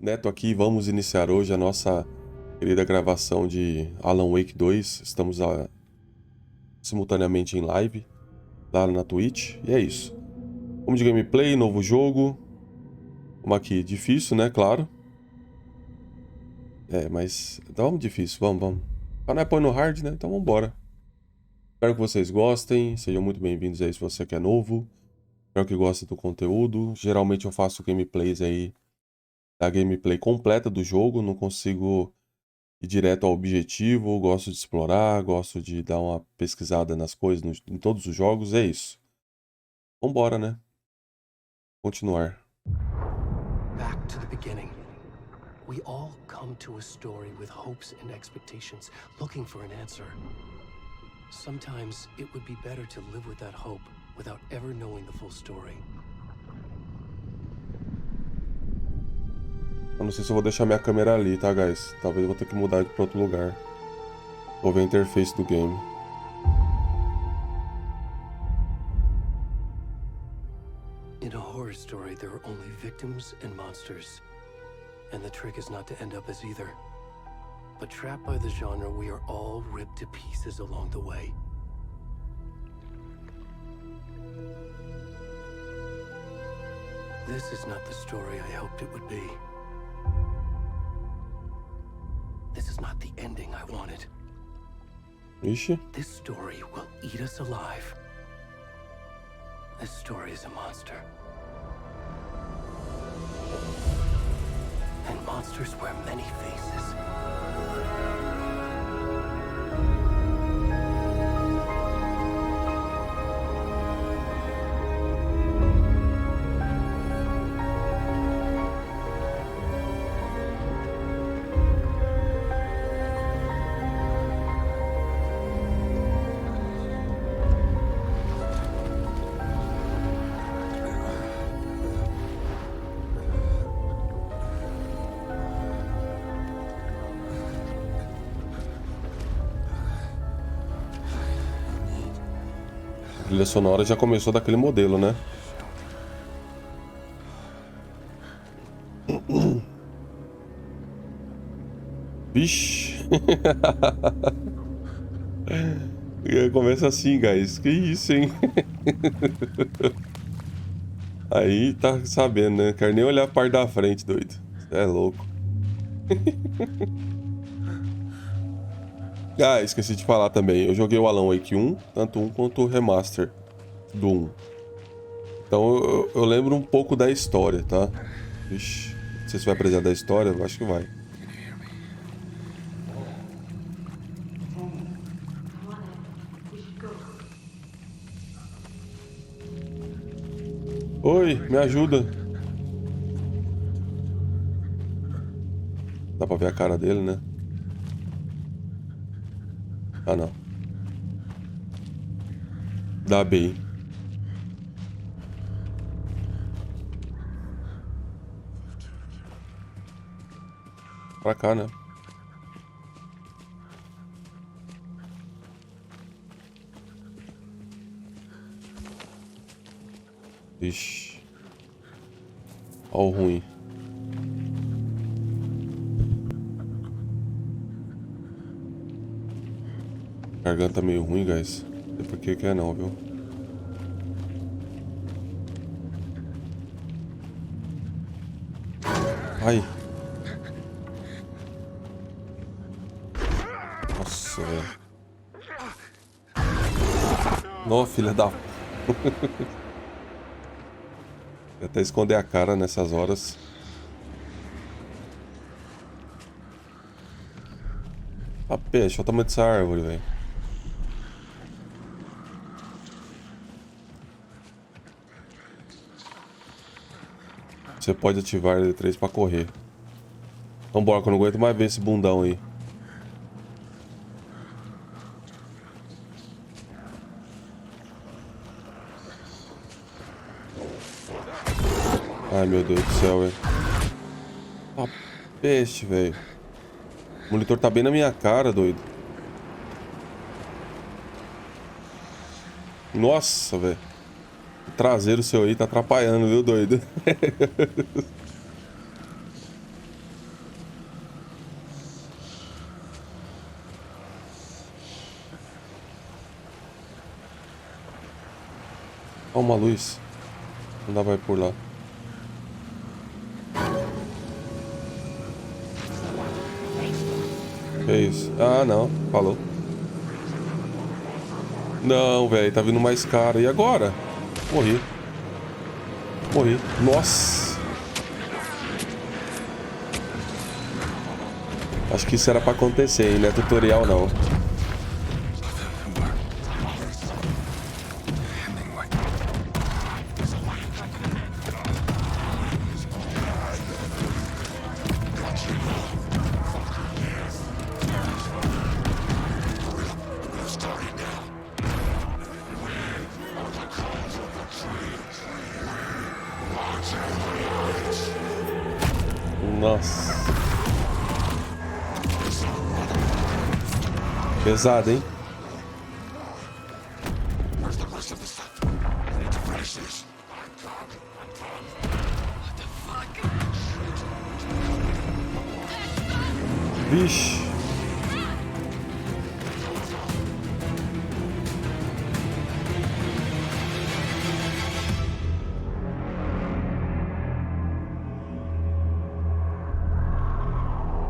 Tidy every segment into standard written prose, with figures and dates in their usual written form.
Neto aqui, vamos iniciar hoje a nossa querida gravação de Alan Wake 2. Estamos simultaneamente em live, lá na Twitch, e é isso. Vamos de gameplay, novo jogo. Vamos aqui, difícil, né? Claro. Mas então vamos difícil, vamos. Ah, não é põe no hard, né? Então vambora. Espero que vocês gostem, sejam muito bem-vindos aí se você que é novo. Espero que gostem do conteúdo. Geralmente eu faço gameplays aí, da gameplay completa do jogo, não consigo ir direto ao objetivo, gosto de explorar, gosto de dar uma pesquisada nas coisas, em todos os jogos, é isso. Vambora, né? Continuar. Back to the beginning. We all come to a story with hopes and expectations, looking for an answer. Sometimes it would be better to live with that hope without ever knowing the full story. Eu não sei se eu vou deixar minha câmera ali, tá, guys? Talvez eu vou ter que mudar para outro lugar. Vou ver a interface do game. In a horror story, there are only victims and monsters. And the trick is not to end up as either. But trapped by the genre, we are all ripped to pieces along the way. This is not the story I hoped it would be. This is not the ending I wanted. Ixi. This story will eat us alive. This story is a monster. And monsters wear many faces. A trilha sonora já começou daquele modelo, né? Vixe. Começa assim, guys. Que isso, hein? Aí tá sabendo, né? Quero nem olhar a parte da frente, doido. Cê é louco. Ah, esqueci de falar também. Eu joguei o Alan Wake 1, tanto 1 quanto o remaster do 1. Então eu lembro um pouco da história, tá? Vixe, não sei se vai apresentar da história, eu acho que vai. Oi, me ajuda. Dá pra ver a cara dele, né? Ah, não. Dá bem. Pra cá, né? Vixe. Ó o ruim. Garganta meio ruim, guys. Não sei por que é não, viu? Ai. Nossa, velho. Nossa, filha da... Vou até esconder a cara nessas horas. Ah, peixe, olha o tamanho dessa árvore, velho. Você pode ativar L3 pra correr. Vambora, que eu não aguento mais ver esse bundão aí. Ai, meu Deus do céu, velho. Ah, peixe, velho. O monitor tá bem na minha cara, doido. Nossa, velho. O traseiro seu aí tá atrapalhando, viu, doido? Ó, uma luz. Não dá pra ir por lá. Que isso? Ah, não. Falou. Não, velho. Tá vindo mais cara. E agora? Morri. Morri. Nossa. Acho que isso era pra acontecer, hein? Não é tutorial, não. Nossa. Pesado, hein? Vixe.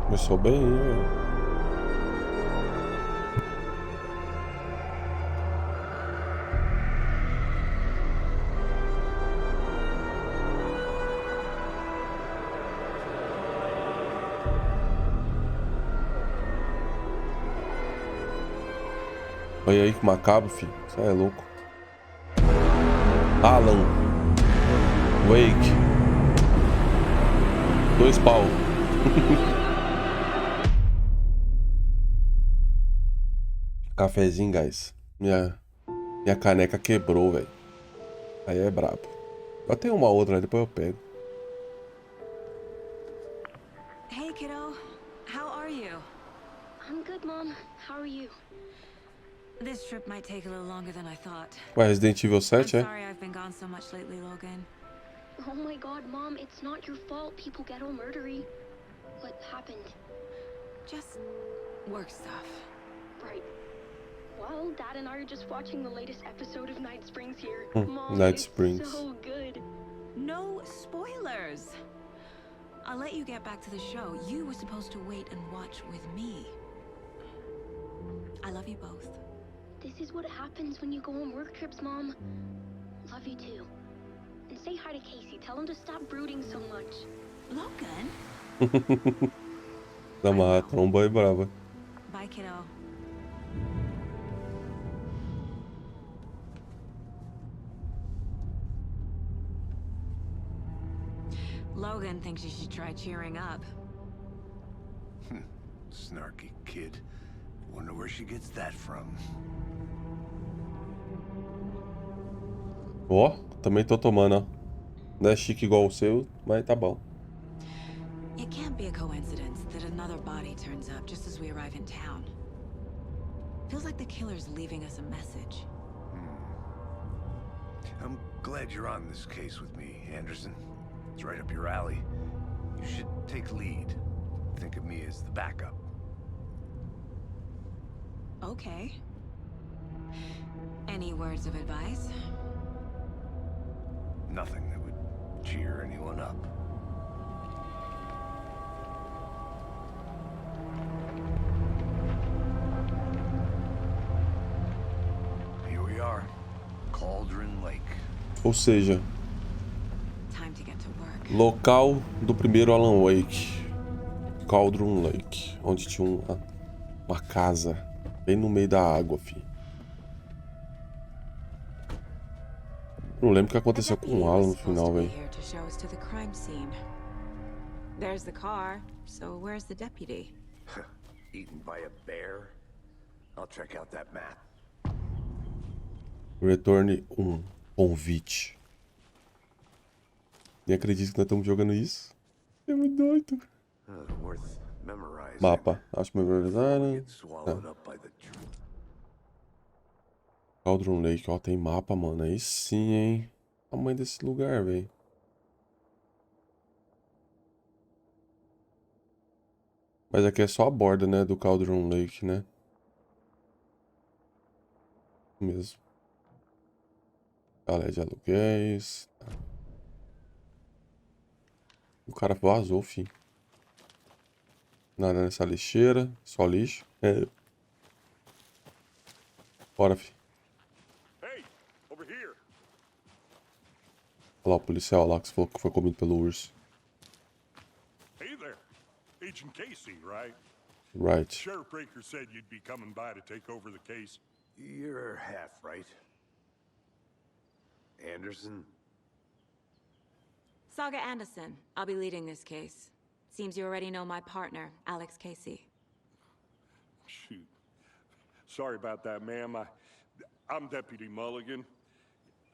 Começou bem, hein? Olha aí que macabro, filho. Você é louco. Alan Wake. 2 pau. Cafezinho, guys. Minha caneca quebrou, velho. Aí é brabo. Eu tenho uma outra, né? Depois eu pego. Hey, kiddo. How are you? I'm good, Mom. How are you? This trip might take a little longer than I thought. Ué, Resident Evil I'm 7, é? sorry I've been gone so much lately, Logan. Oh my god, Mom, it's not your fault people get all murdery. What happened? Just work stuff. Right. Well, Dad and I are just watching the latest episode of Night Springs here. Mom, Night it's Springs. so good. No spoilers. I'll let you get back to the show. You were supposed to wait and watch with me. I love you both. This is what happens when you go on work trips, Mom. Love you too. And say hi to Casey. Tell him to stop brooding so much. Logan? Dá uma tromba aí brava. Bye, kiddo. Logan thinks you should try cheering up. Snarky kid. Wonder where she gets that from. Ó, também tô tomando, ó. Não é chique igual o seu, mas tá bom. It can't be a coincidence that another body turns up just as we arrive in town. Feels like the killer's leaving us a message. I'm glad you're on this case with me, Anderson. It's right up your alley. You should take lead. Think of me as the backup. Okay. Any words of advice? Nothing that would cheer anyone up. Here we are. Cauldron Lake. Ou seja, Time to get to work. local do primeiro Alan Wake. Cauldron Lake. Onde tinha uma casa. Bem no meio da água, fi. Não lembro o que aconteceu com o Alan no final, velho. There's the car, so where's the deputy? Eaten by a bear? I'll check out that map. Return 1. Convite. Nem acredito que nós estamos jogando isso. É muito doido. Worth memorizing. Mapa. Acho que memorizaram. Get swallowed up by the truth. Cauldron Lake. Ó, tem mapa, mano. Aí sim, hein. O tamanho desse lugar, velho. Mas aqui é só a borda, né? Do Cauldron Lake, né? Mesmo. Galera de aluguéis. O cara vazou, fim. Nada nessa lixeira, só lixo. É. Bora, fi. Hey, over here. Olha lá o policial lá que falou que foi comido pelo urso. Hey there. Agent Casey, right? Right. Sheriff Breaker said you'd be coming by to take over the case. You're half right. Anderson? Saga Anderson. I'll be leading this case. Seems you already know my partner, Alex Casey. Shoot. Sorry about that, ma'am. I'm Deputy Mulligan.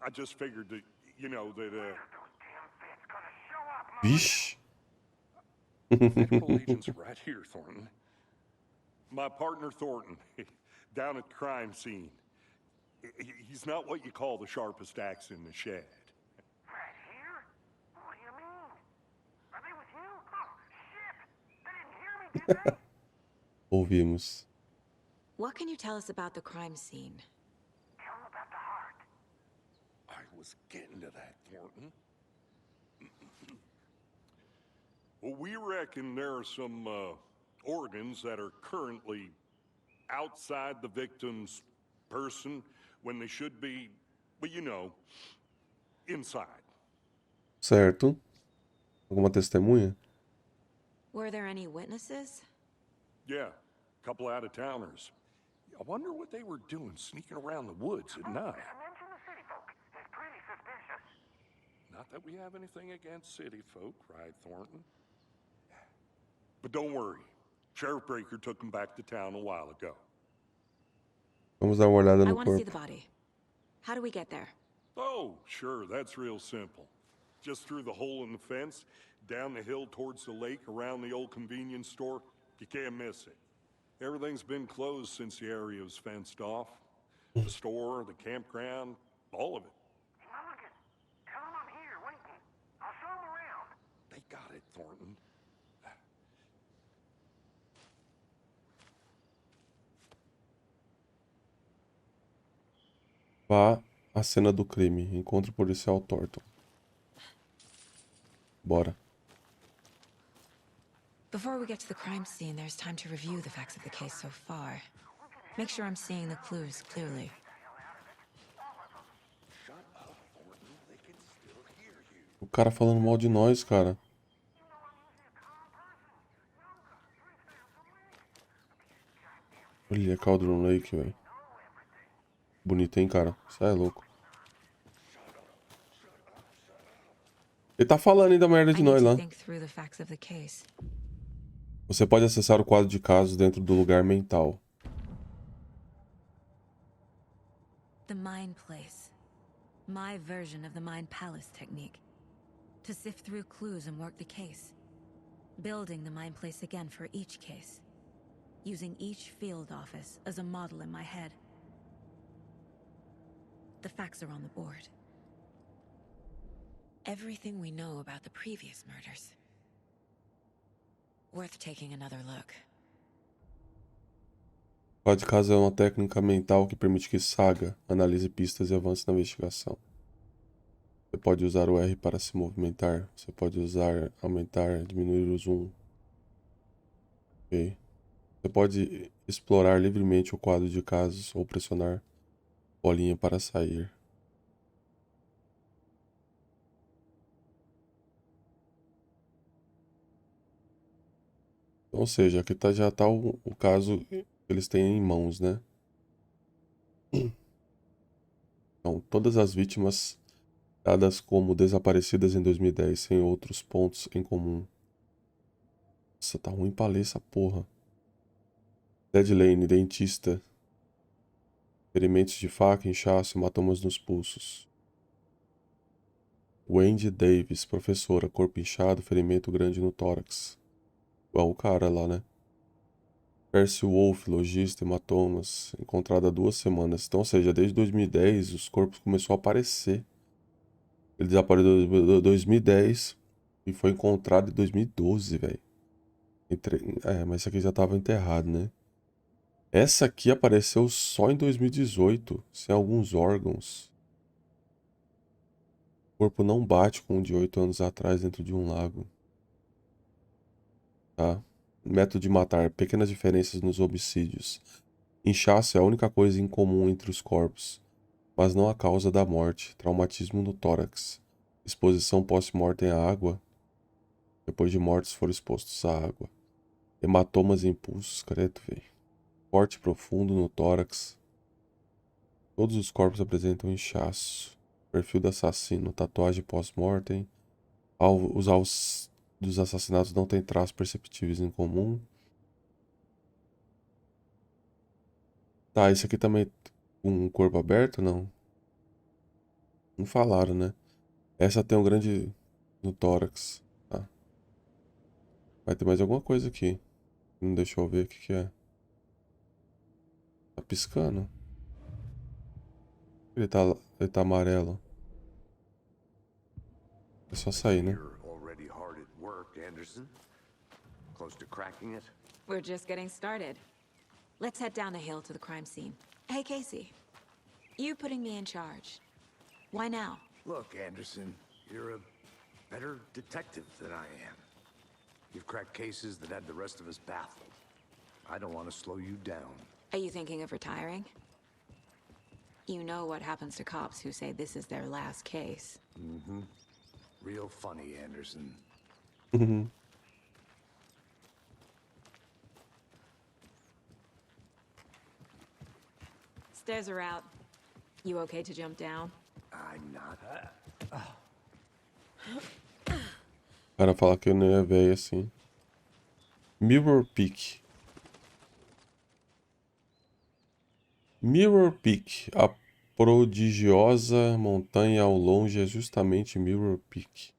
I just figured that, you know, that, Vixe. Federal agents right here, Thornton. My partner, Thornton, down at the crime scene. He's not what you call the sharpest axe in the shed. Right here? What do you mean? Are they with you? Oh, shit! They didn't hear me, did they? Ouvimos. What can you tell us about the crime scene? Tell them about the heart. I was getting to that, Thornton. Well, we reckon there are some organs that are currently outside the victim's person when they should be, well, you know, inside. Certo. Alguma testemunha? Were there any witnesses? Yeah, a couple out-of-towners. I wonder what they were doing sneaking around the woods at night. Mention the city folk. It's pretty suspicious. Not that we have anything against city folk, right, Thornton? But don't worry. Sheriff Breaker took them back to town a while ago. Vamos dar uma olhada I no want to see the corpo. body. How do we get there? Oh, sure, that's real simple. Just through the hole in the fence, down the hill towards the lake, around the old convenience store. You can't miss it. Everything's been closed since the area was fenced off. The store, the campground, all of it. Mulligan, tell them I'm here waiting. I'll show them around. They got it, Thornton. Vá à cena do crime. Encontre o policial Thornton. Bora. Before we get to the crime scene, there's time to review the facts of the case so far. Make sure I'm seeing the clues clearly. O cara falando mal de nós, cara. Olha a Cauldron Lake, velho. Bonito, hein, cara? Isso é louco. Ele tá falando ainda merda de I need nós to lá. think through the facts of the case. Você pode acessar o quadro de casos dentro do lugar mental. The Mind Place. My version of the Mind Palace technique. To sift through clues and work the case. Building the Mind Place again for each case. Using each field office as a model in my head. The facts are on the board. Everything we know about the previous murders. Worth taking another look. O quadro de casos é uma técnica mental que permite que Saga analise pistas e avance na investigação. Você pode usar o R para se movimentar. Você pode usar aumentar, diminuir o zoom. Ok. Você pode explorar livremente o quadro de casos ou pressionar bolinha para sair. Ou seja, aqui já tá o caso que eles têm em mãos, né? Então, todas as vítimas dadas como desaparecidas em 2010, sem outros pontos em comum. Nossa, tá ruim pra ler essa porra. Dead Lane, dentista. Ferimentos de faca, inchaço, hematomas nos pulsos. Wendy Davis, professora, corpo inchado, ferimento grande no tórax. Igual o cara lá, né? Percy Wolf, lojista, hematomas, encontrado há 2 semanas. Então, ou seja, desde 2010 os corpos começaram a aparecer. Ele desapareceu em 2010 e foi encontrado em 2012, velho. Mas esse aqui já tava enterrado, né? Essa aqui apareceu só em 2018, sem alguns órgãos. O corpo não bate com o de 8 anos atrás dentro de um lago. Tá? Método de matar. Pequenas diferenças nos homicídios. Inchaço é a única coisa em comum entre os corpos, mas não a causa da morte. Traumatismo no tórax. Exposição pós-mortem à água. Depois de mortos foram expostos à água. Hematomas e impulsos, credo, velho. Corte profundo no tórax. Todos os corpos apresentam inchaço. Perfil do assassino. Tatuagem pós-mortem. Os alvos dos assassinatos não têm traços perceptíveis em comum. Tá, isso aqui também um corpo aberto? Não. Não falaram, né? Essa tem um grande no tórax. Tá. Vai ter mais alguma coisa aqui. Não deixou eu ver o que que é. Tá piscando. Ele tá amarelo. É só sair, né? You're already hard at work, Anderson. Close to cracking it? We're just getting started. Let's head down the hill to the crime scene. Hey, Casey. You putting me in charge. Why now? Look, Anderson, you're a better detective than I am. You've cracked cases that had the rest of us baffled. I don't want to slow you down. Are you thinking of retiring? You know what happens to cops who say this is their last case. Mm-hmm. Real funny, Anderson. Stairs are out. You okay to jump down? I'm not. O cara fala que eu não ia ver assim. Mirror Peak. Mirror Peak. A prodigiosa montanha ao longe é justamente Mirror Peak.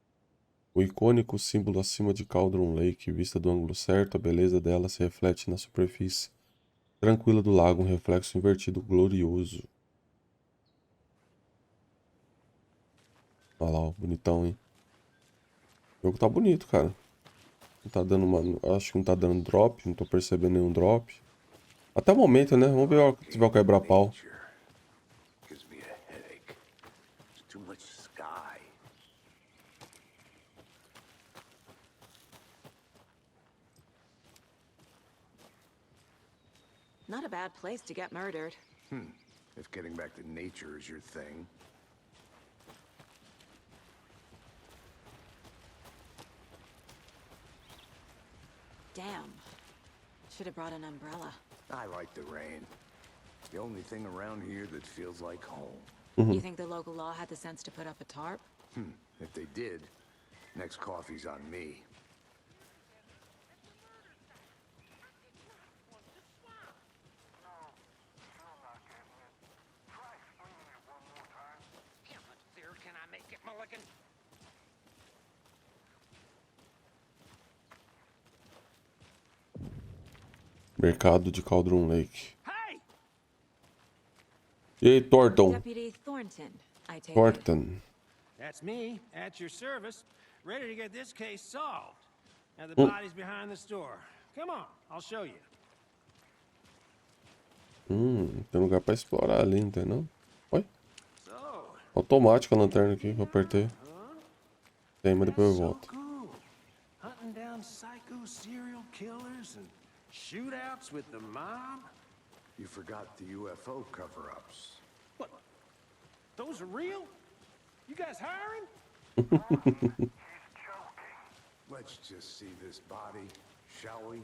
O icônico símbolo acima de Cauldron Lake, vista do ângulo certo, a beleza dela se reflete na superfície tranquila do lago, um reflexo invertido glorioso. Olha lá, ó, bonitão, hein? O jogo tá bonito, cara. Não tá dando uma... Acho que não tá dando drop, não tô percebendo nenhum drop. Até o momento, né? Vamos ver se vai quebrar pau. Gives me a headache. There's too much sky. Not a bad place to get murdered. If getting back to nature is your thing. Damn. Should have brought an umbrella. I like the rain. The only thing around here that feels like home. You think the local law had the sense to put up a tarp? If they did, next coffee's on me. Can I make it, Mulligan? Mercado de Cauldron Lake. Hey! E aí, Thornton? Deputy Thornton, I take it. Thornton. That's me, at your service, ready to get this case solved. Now the body's behind the store. Come on, I'll show you. Tem lugar pra explorar ali, entendeu? Oi? So, Automática a lanterna aqui que eu apertei. Tem, mas depois eu volto. cool. Hunting down psycho serial killers and shootouts with the mob. You forgot the UFO cover-ups. What? Those are real? You guys hiring? Let's just see this body, shall we?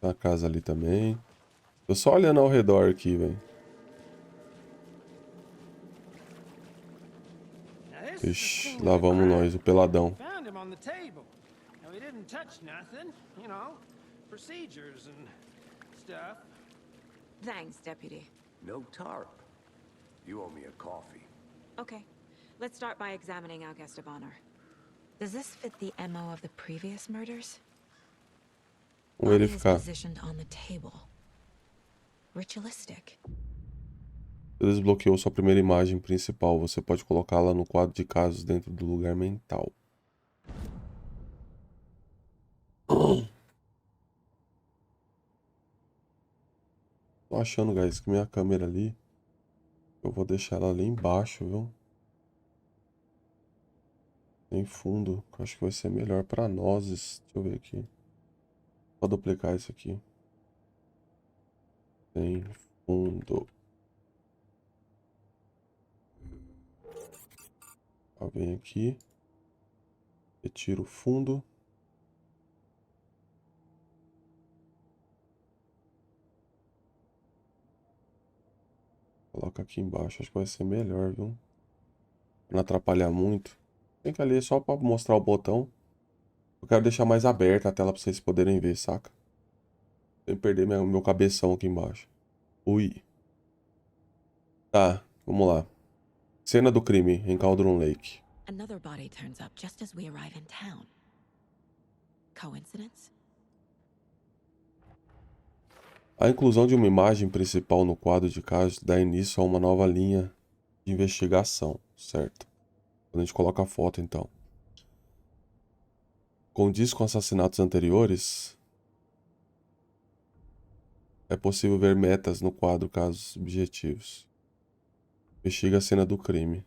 A casa ali também. Tô só olhando ao redor aqui, velho. Now this is the Ixi, scene lá of the vamos crime. nós, o peladão. Found him on the table. Now he didn't touch nothing, you know, procedures and stuff. Thanks, Deputy. No tarp. You owe me a coffee. Okay, let's start by examining our guest of honor. Does this fit the MO of the previous murders? Vamos Body is verificar. positioned on the table. Ritualistic. Você desbloqueou sua primeira imagem principal. Você pode colocá-la no quadro de casos dentro do lugar mental. Tô achando, guys, que minha câmera ali... Eu vou deixar ela ali embaixo, viu? Em fundo. Que eu acho que vai ser melhor pra nós. Deixa eu ver aqui. Vou duplicar isso aqui. Em fundo. Ó, vem aqui. Retiro o fundo. Coloca aqui embaixo. Acho que vai ser melhor, viu? Pra não atrapalhar muito. Tem que ali só pra mostrar o botão. Eu quero deixar mais aberta a tela pra vocês poderem ver, saca? Sem perder meu cabeção aqui embaixo. Ui. Tá, vamos lá. Cena do crime em Cauldron Lake. Another body turns up just as we arrive in town. Coincidence? A inclusão de uma imagem principal no quadro de casos dá início a uma nova linha de investigação, certo? Quando a gente coloca a foto, então. Condiz com assassinatos anteriores? É possível ver metas no quadro, casos objetivos. Investiga a cena do crime.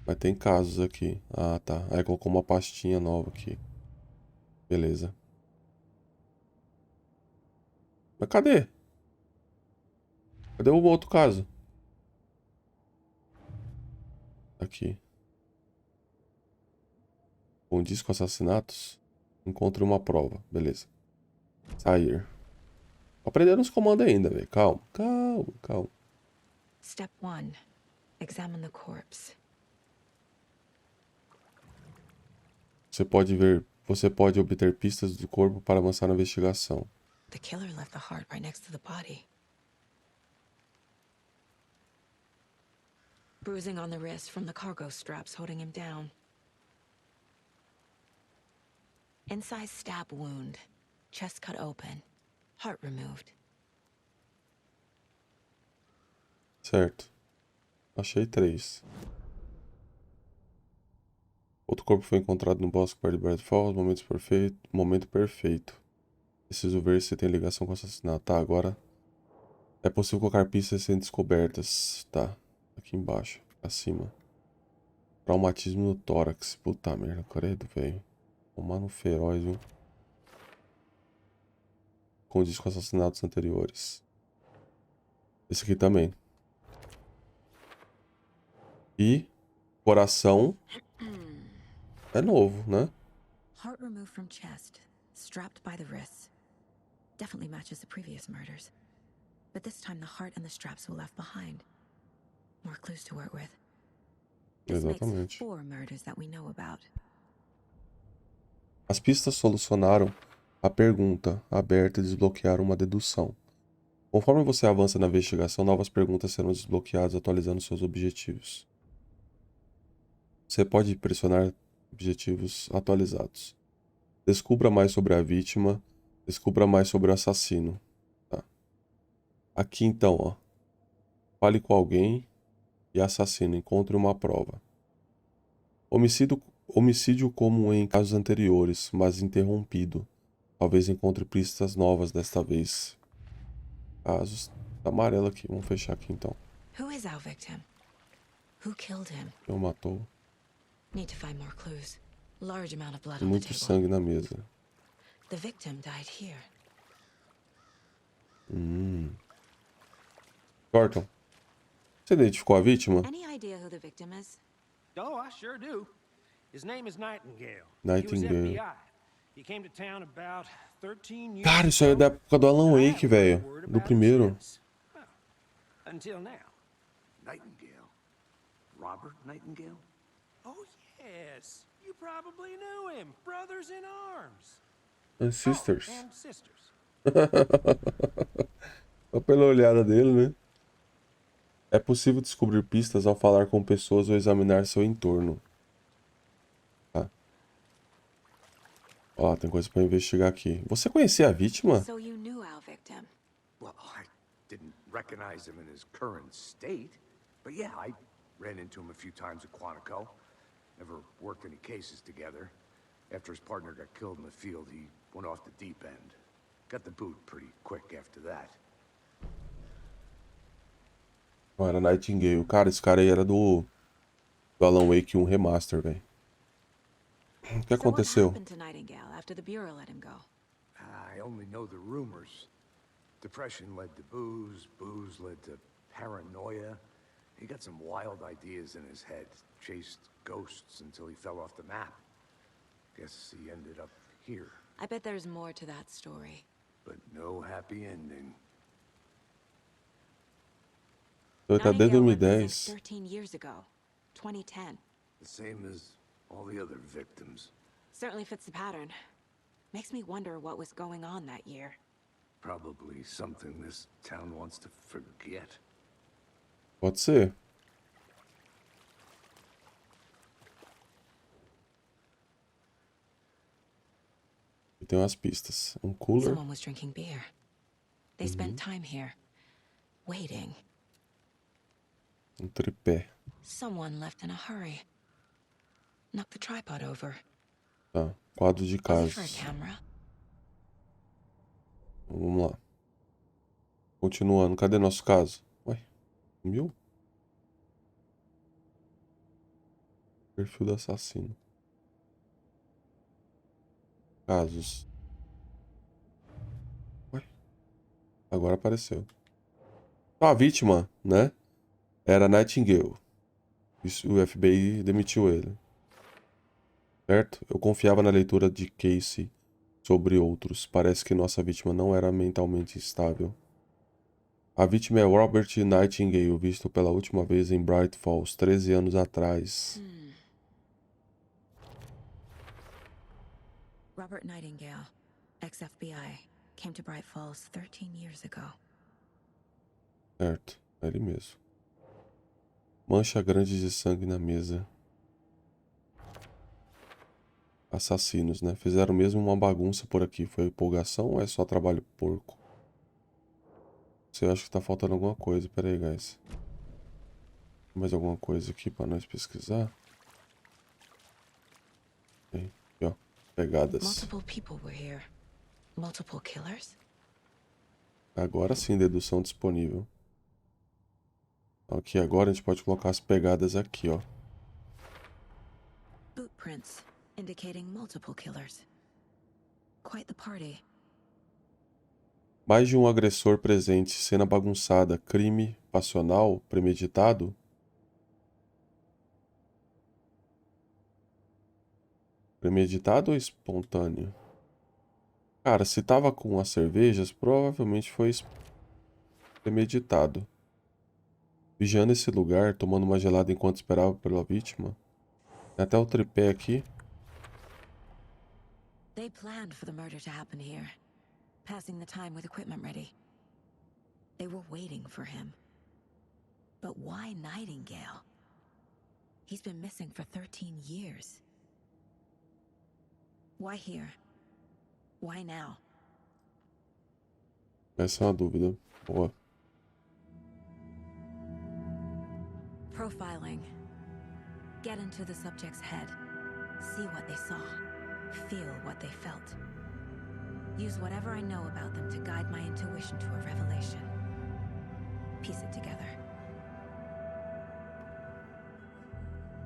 Mas tem casos aqui. Ah, tá. Aí colocou uma pastinha nova aqui. Beleza. Mas cadê? Cadê o outro caso? Aqui. Condiz com assassinatos? Encontre uma prova. Beleza. Sair. Aprendendo os comandos ainda, velho. Calma, calma, calma. Step 1. Examine the corpse. Você pode obter pistas do corpo para avançar na investigação. The killer left the heart right next to the body. Bruising on the wrist from the cargo straps holding him down. Incise stab wound. Chest cut open. Heart removed. Certo. Achei 3. Outro corpo foi encontrado no bosque perto de Bradford Falls. Momento perfeito. Preciso ver se tem ligação com o assassinato. Tá, agora... É possível colocar pistas sem descobertas. Tá. Aqui embaixo. Acima. Traumatismo no tórax. Puta merda, credo, velho. Tomar no feroz, viu? Condiz com assassinatos anteriores. Esse aqui também. E... Coração... É novo, né? Heart removed from chest. Strapped by the wrists. Definitely matches the previous murders. But this time the heart and the straps were left behind. More clues to work with. This makes Exatamente. 4 murders that we know about. As pistas solucionaram a pergunta aberta e desbloquearam uma dedução. Conforme você avança na investigação, novas perguntas serão desbloqueadas, atualizando seus objetivos. Você pode pressionar objetivos atualizados. Descubra mais sobre a vítima. Descubra mais sobre o assassino. Tá. Aqui então, ó. Fale com alguém e assassino. Encontre uma prova. Homicídio como em casos anteriores, mas interrompido. Talvez encontre pistas novas desta vez. Casos. Tá amarelo aqui. Vamos fechar aqui então. Who is our victim? Who killed him? Quem o matou? Need to find more clues. Large amount of blood on the Muito table. sangue na mesa. The victim died here. Thornton, você identificou a vítima? Any idea who the victim is? Oh, I sure do. His name is Nightingale. Nightingale. He was FBI. He came to town about 13 years Cara, isso aí é da época do Alan Wake, velho. Do primeiro. Until now. Nightingale? Robert Nightingale? Oh, yes. You probably knew him. Brothers in arms. And Sisters. Oh, and sisters. Só pela olhada dele, né? É possível descobrir pistas ao falar com pessoas ou examinar seu entorno. Tá. Ó, tem coisa pra investigar aqui. Você conhecia a vítima? So you knew our victim. Well, I didn't recognize him in his current state. But yeah, I ran into him a few times at Quantico. Never worked any cases together. After his partner got killed in the field, he went off the deep end. Got the boot pretty quick after that. Não, era Nightingale. Cara, esse cara aí era do Alan Wake 1 Remaster, velho. O que So what aconteceu? happened to Nightingale after the Bureau let him go? I only know the rumors. Depression led to booze, booze led to paranoia. He got some wild ideas in his head, chased ghosts until he fell off the map. Guess he ended up here, I bet there's more to that story. but no happy ending. Então tá desde Nightingale went missing 2010. 13 years ago, 2010. The same as all the other victims. Certainly fits the pattern. Makes me wonder what was going on that year. Probably something this town wants to forget. Pode ser. E tem umas pistas. Um cooler. Someone was drinking beer. They spent time here, waiting. Um tripé. Someone left in a hurry. Knocked the tripod over. Tá. Quadro de Was it for a casas. camera? Então, vamos lá. Continuando. Cadê nosso caso? Ué, sumiu? Perfil do assassino. Casos. Ué, agora apareceu. Então, a vítima, né? Era Nightingale. Isso, o FBI demitiu ele. Certo? Eu confiava na leitura de Casey sobre outros. Parece que nossa vítima não era mentalmente estável. A vítima é Robert Nightingale, visto pela última vez em Bright Falls, 13 anos atrás. Robert Nightingale, ex-FBI, came to Bright Falls 13 years ago. Certo, é ele mesmo. Mancha grande de sangue na mesa. Assassinos, né? Fizeram mesmo uma bagunça por aqui. Foi empolgação ou é só trabalho porco? Você acha que tá faltando alguma coisa? Pera aí, guys. Tem mais alguma coisa aqui pra nós pesquisar? Tem. Aqui, ó. Pegadas. Multiple people were here. Multiple killers? Agora sim, dedução disponível. Aqui agora a gente pode colocar as pegadas aqui, ó. Boot prints, indicating multiple killers. Quite the party. Mais de um agressor presente, cena bagunçada, crime passional, premeditado. Premeditado ou espontâneo? Cara, se tava com as cervejas, provavelmente foi premeditado. Vigiando esse lugar, tomando uma gelada enquanto esperava pela vítima. Tem até o tripé aqui. They planned for the murder to happen here, passing the time with equipment ready. They were waiting for him. But why Nightingale? He's been missing for 13 years. Why here? Why now? Essa é uma dúvida. Boa. Profiling. Get into the subject's head. See what they saw. Feel what they felt. Use whatever I know about them to guide my intuition to a revelation. Piece it together.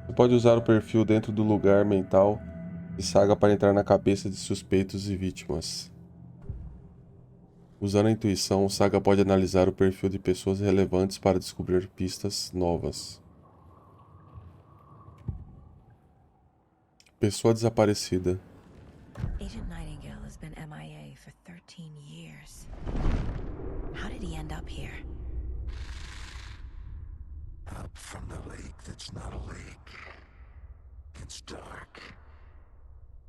Você pode usar o perfil dentro do lugar mental de Saga para entrar na cabeça de suspeitos e vítimas. Usando a intuição, Saga pode analisar o perfil de pessoas relevantes para descobrir pistas novas. Pessoa desaparecida. Agent Nightingale has been MIA for 13 years. How did he end up here? Up from the lake that's not a lake. It's dark.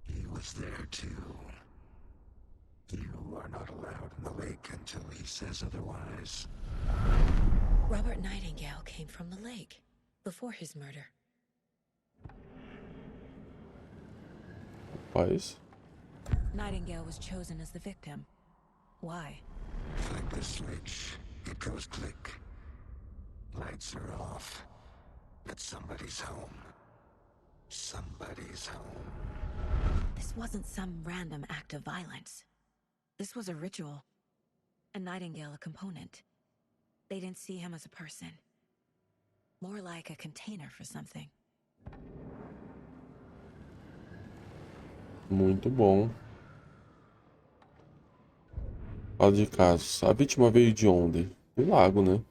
He was there too. You are not allowed in the lake until he says otherwise. Robert Nightingale came from the lake before his murder. Paz. Nightingale was chosen as the victim. Why? Flick the switch. It goes click. Lights are off. But somebody's home. Somebody's home. This wasn't some random act of violence. This was a ritual. And Nightingale a component. They didn't see him as a person. More like a container for something. Muito bom. Fala de casos. A vítima veio de onde? Do lago, né?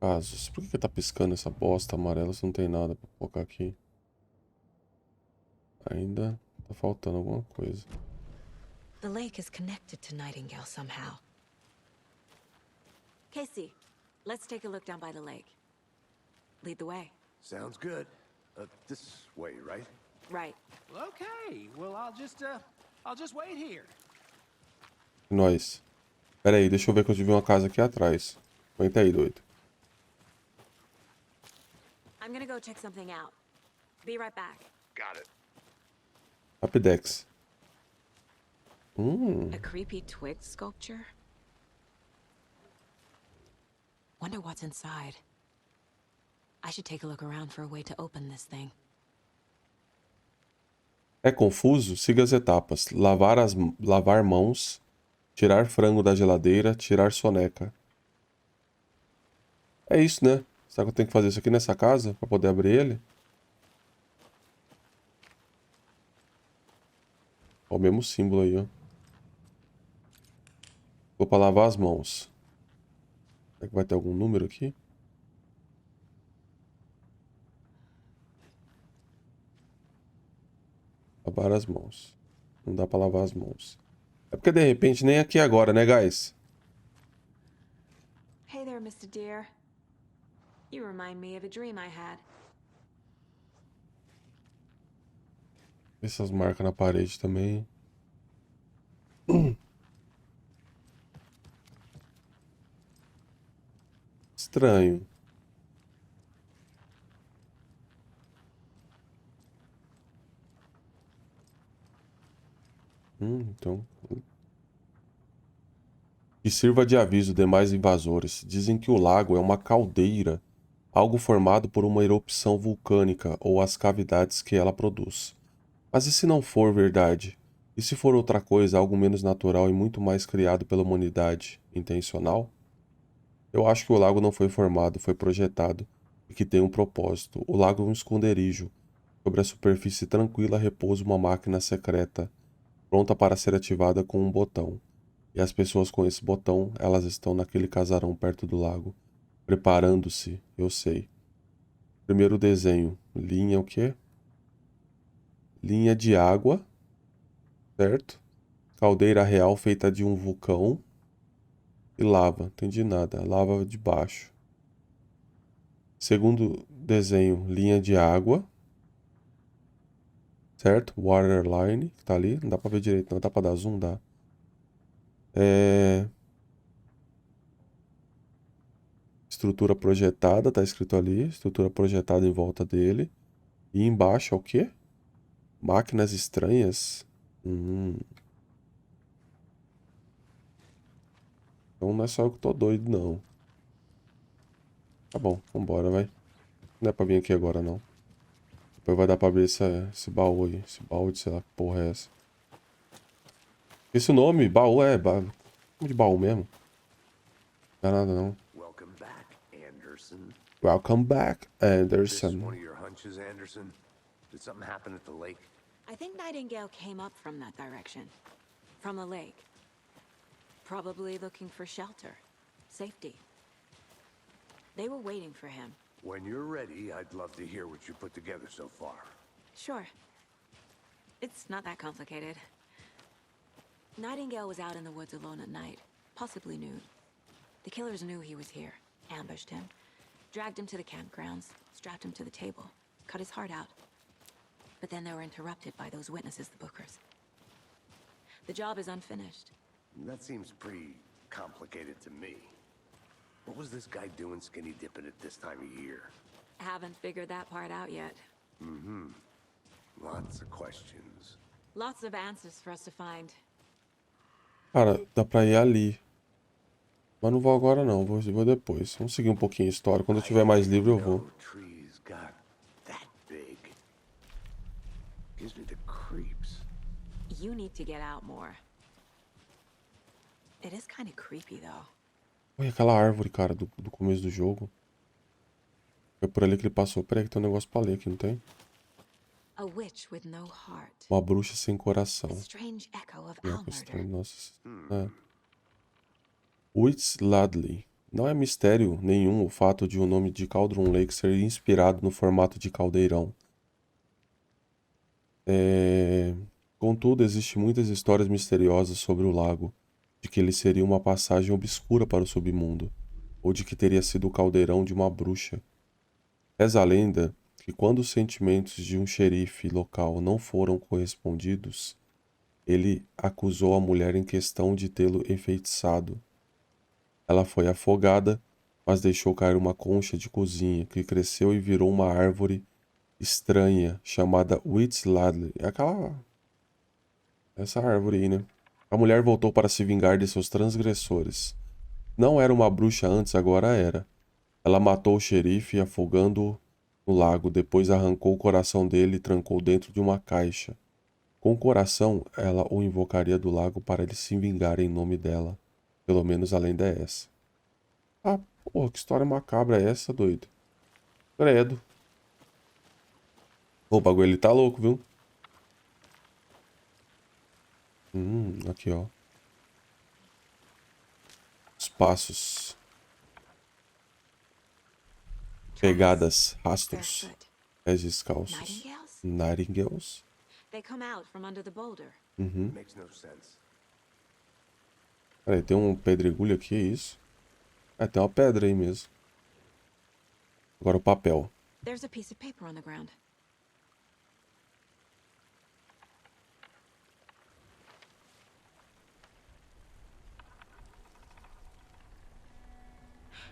Casos. Por que tá piscando essa bosta amarela se não tem nada pra colocar aqui? Ainda tá faltando alguma coisa. The lake is connected to Nightingale somehow. Casey, let's take a look down by the lake. Lead the way. Sounds good. This way, right? Right. Well, okay. Well, I'll just wait here. Nós. Pera aí, deixa eu ver que eu tive uma casa aqui atrás. Aguenta aí, doido. I'm gonna go check something out. Be right back. Got it. Rapidex. A creepy twig sculpture? Wonder what's inside. I should take a look around for a way to open this thing. É confuso? Siga as etapas. Lavar mãos. Tirar frango da geladeira. Tirar soneca. É isso, né? Será que eu tenho que fazer isso aqui nessa casa? Pra poder abrir ele? Ó, o mesmo símbolo aí, ó. Vou pra lavar as mãos. Será que vai ter algum número aqui? Lavar as mãos. Não dá pra lavar as mãos. É porque de repente nem aqui agora, né, guys? Hey there, Mr. Deer. You remind me of a dream I had. Essas marcas na parede também. Estranho. Então. Que sirva de aviso demais invasores. Dizem que o lago é uma caldeira, algo formado por uma erupção vulcânica ou as cavidades que ela produz. Mas e se não for verdade? E se for outra coisa, algo menos natural e muito mais criado pela humanidade, intencional? Eu acho que o lago não foi formado, foi projetado e que tem um propósito. O lago é um esconderijo. Sobre a superfície tranquila repousa uma máquina secreta, pronta para ser ativada com um botão. E as pessoas com esse botão, elas estão naquele casarão perto do lago, preparando-se, eu sei. Primeiro desenho, linha o quê? Linha de água, certo? Caldeira real feita de um vulcão e lava, entendi nada, lava de baixo. Segundo desenho, linha de água, certo? Waterline, que tá ali, não dá pra ver direito, não dá pra dar zoom, dá. Estrutura projetada, tá escrito ali, estrutura projetada em volta dele. E embaixo é o quê? Máquinas estranhas? Então não é só eu que tô doido, não. Tá bom, vambora, vai. Não é pra vir aqui agora, não. Depois vai dar pra abrir esse baú aí. Esse baú de sei lá que porra é essa. Esse nome, baú, de baú mesmo. Não é nada, não. Welcome back, Anderson. Welcome back, This Anderson. one of your hunches, Anderson? Did something happen at the lake? I think Nightingale came up from that direction. From the lake. Probably looking for shelter. Safety. They were waiting for him. When you're ready, I'd love to hear what you put together so far. Sure. It's not that complicated. Nightingale was out in the woods alone at night, possibly nude. The killers knew he was here, ambushed him, dragged him to the campgrounds, strapped him to the table, cut his heart out. But then they were interrupted by those witnesses, the Bookers. The job is unfinished. That seems pretty complicated to me. What was this guy doing skinny dipping at this time of year? Haven't figured that part out yet. Lots of questions. Lots of answers for us to find. Cara, dá pra ir ali. Mas não vou agora não, vou depois. Vamos seguir um pouquinho a história. Quando eu tiver mais livre eu vou. No trees got that big. Gives me the creeps. You need to get out more. It is kind of creepy, though. Olha aquela árvore, cara, do começo do jogo. Foi por ali que ele passou. Peraí que tem um negócio pra ler aqui, não tem? A witch with no heart. Uma bruxa sem A coração. strange echo of Não, our estranho, murder. nossa. É. Whitslade. Não é mistério nenhum o fato de o nome de Cauldron Lake ser inspirado no formato de caldeirão. Contudo, existem muitas histórias misteriosas sobre o lago, de que ele seria uma passagem obscura para o submundo, ou de que teria sido o caldeirão de uma bruxa. Reza a lenda que quando os sentimentos de um xerife local não foram correspondidos, ele acusou a mulher em questão de tê-lo enfeitiçado. Ela foi afogada, mas deixou cair uma concha de cozinha que cresceu e virou uma árvore estranha chamada Whitslade. É essa árvore aí, né? A mulher voltou para se vingar de seus transgressores. Não era uma bruxa antes, agora era. Ela matou o xerife afogando-o no lago, depois arrancou o coração dele e trancou dentro de uma caixa. Com o coração, ela o invocaria do lago para ele se vingar em nome dela. Pelo menos a lenda é essa. Ah, porra, que história macabra é essa, doido? Credo. O bagulho ele tá louco, viu? Aqui, ó. Os passos. Pegadas, rastros. Barefoot. Pés descalços. Nightingales? Nightingales. They come out from under the boulder. Makes no sense. Peraí, tem um pedregulho aqui, é isso? É, tem uma pedra aí mesmo. Agora o papel. There's a piece of paper on the ground.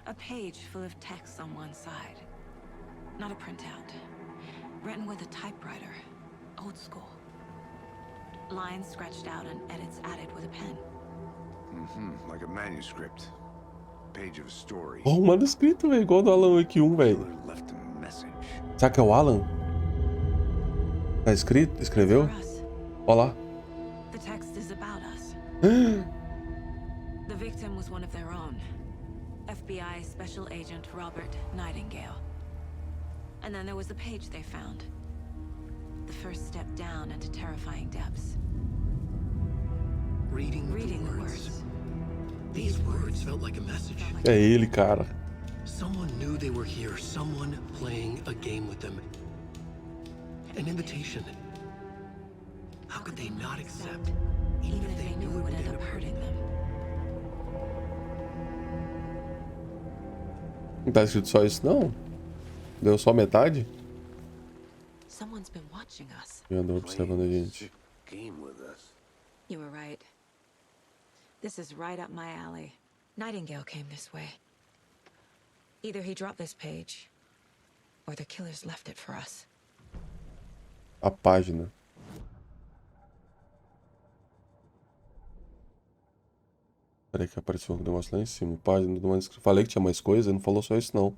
A page full of text on one side. Not a printout. Written with a typewriter. Old school. Lines scratched out and edits added with a pen. Like a manuscript. Page of a story. Ó, um manuscrito, velho, igual do Alan Wake 1, velho. Killer left a message. Será que é o Alan? Tá escrito? Escreveu? For us. Ó lá. The text is about us. The victim was one of their own. FBI Special Agent Robert Nightingale. And then there was the page they found. The first step down into terrifying depths. Reading the words. These words felt like a message. É ele, cara. Someone knew they were here. Someone playing a game with them. An invitation. How could they not accept? Even if they knew it would end up hurting them. Não tá escrito só isso, não? Deu só metade? Someone's been watching us. E andou observando a gente. Sick game with us. You were right. This is right up my alley. Nightingale came this way. Either he dropped this page, or the killers left it for us. A página. Peraí que apareceu um negócio lá em cima. Página do manuscrito. Falei que tinha mais coisa, não falou só isso não.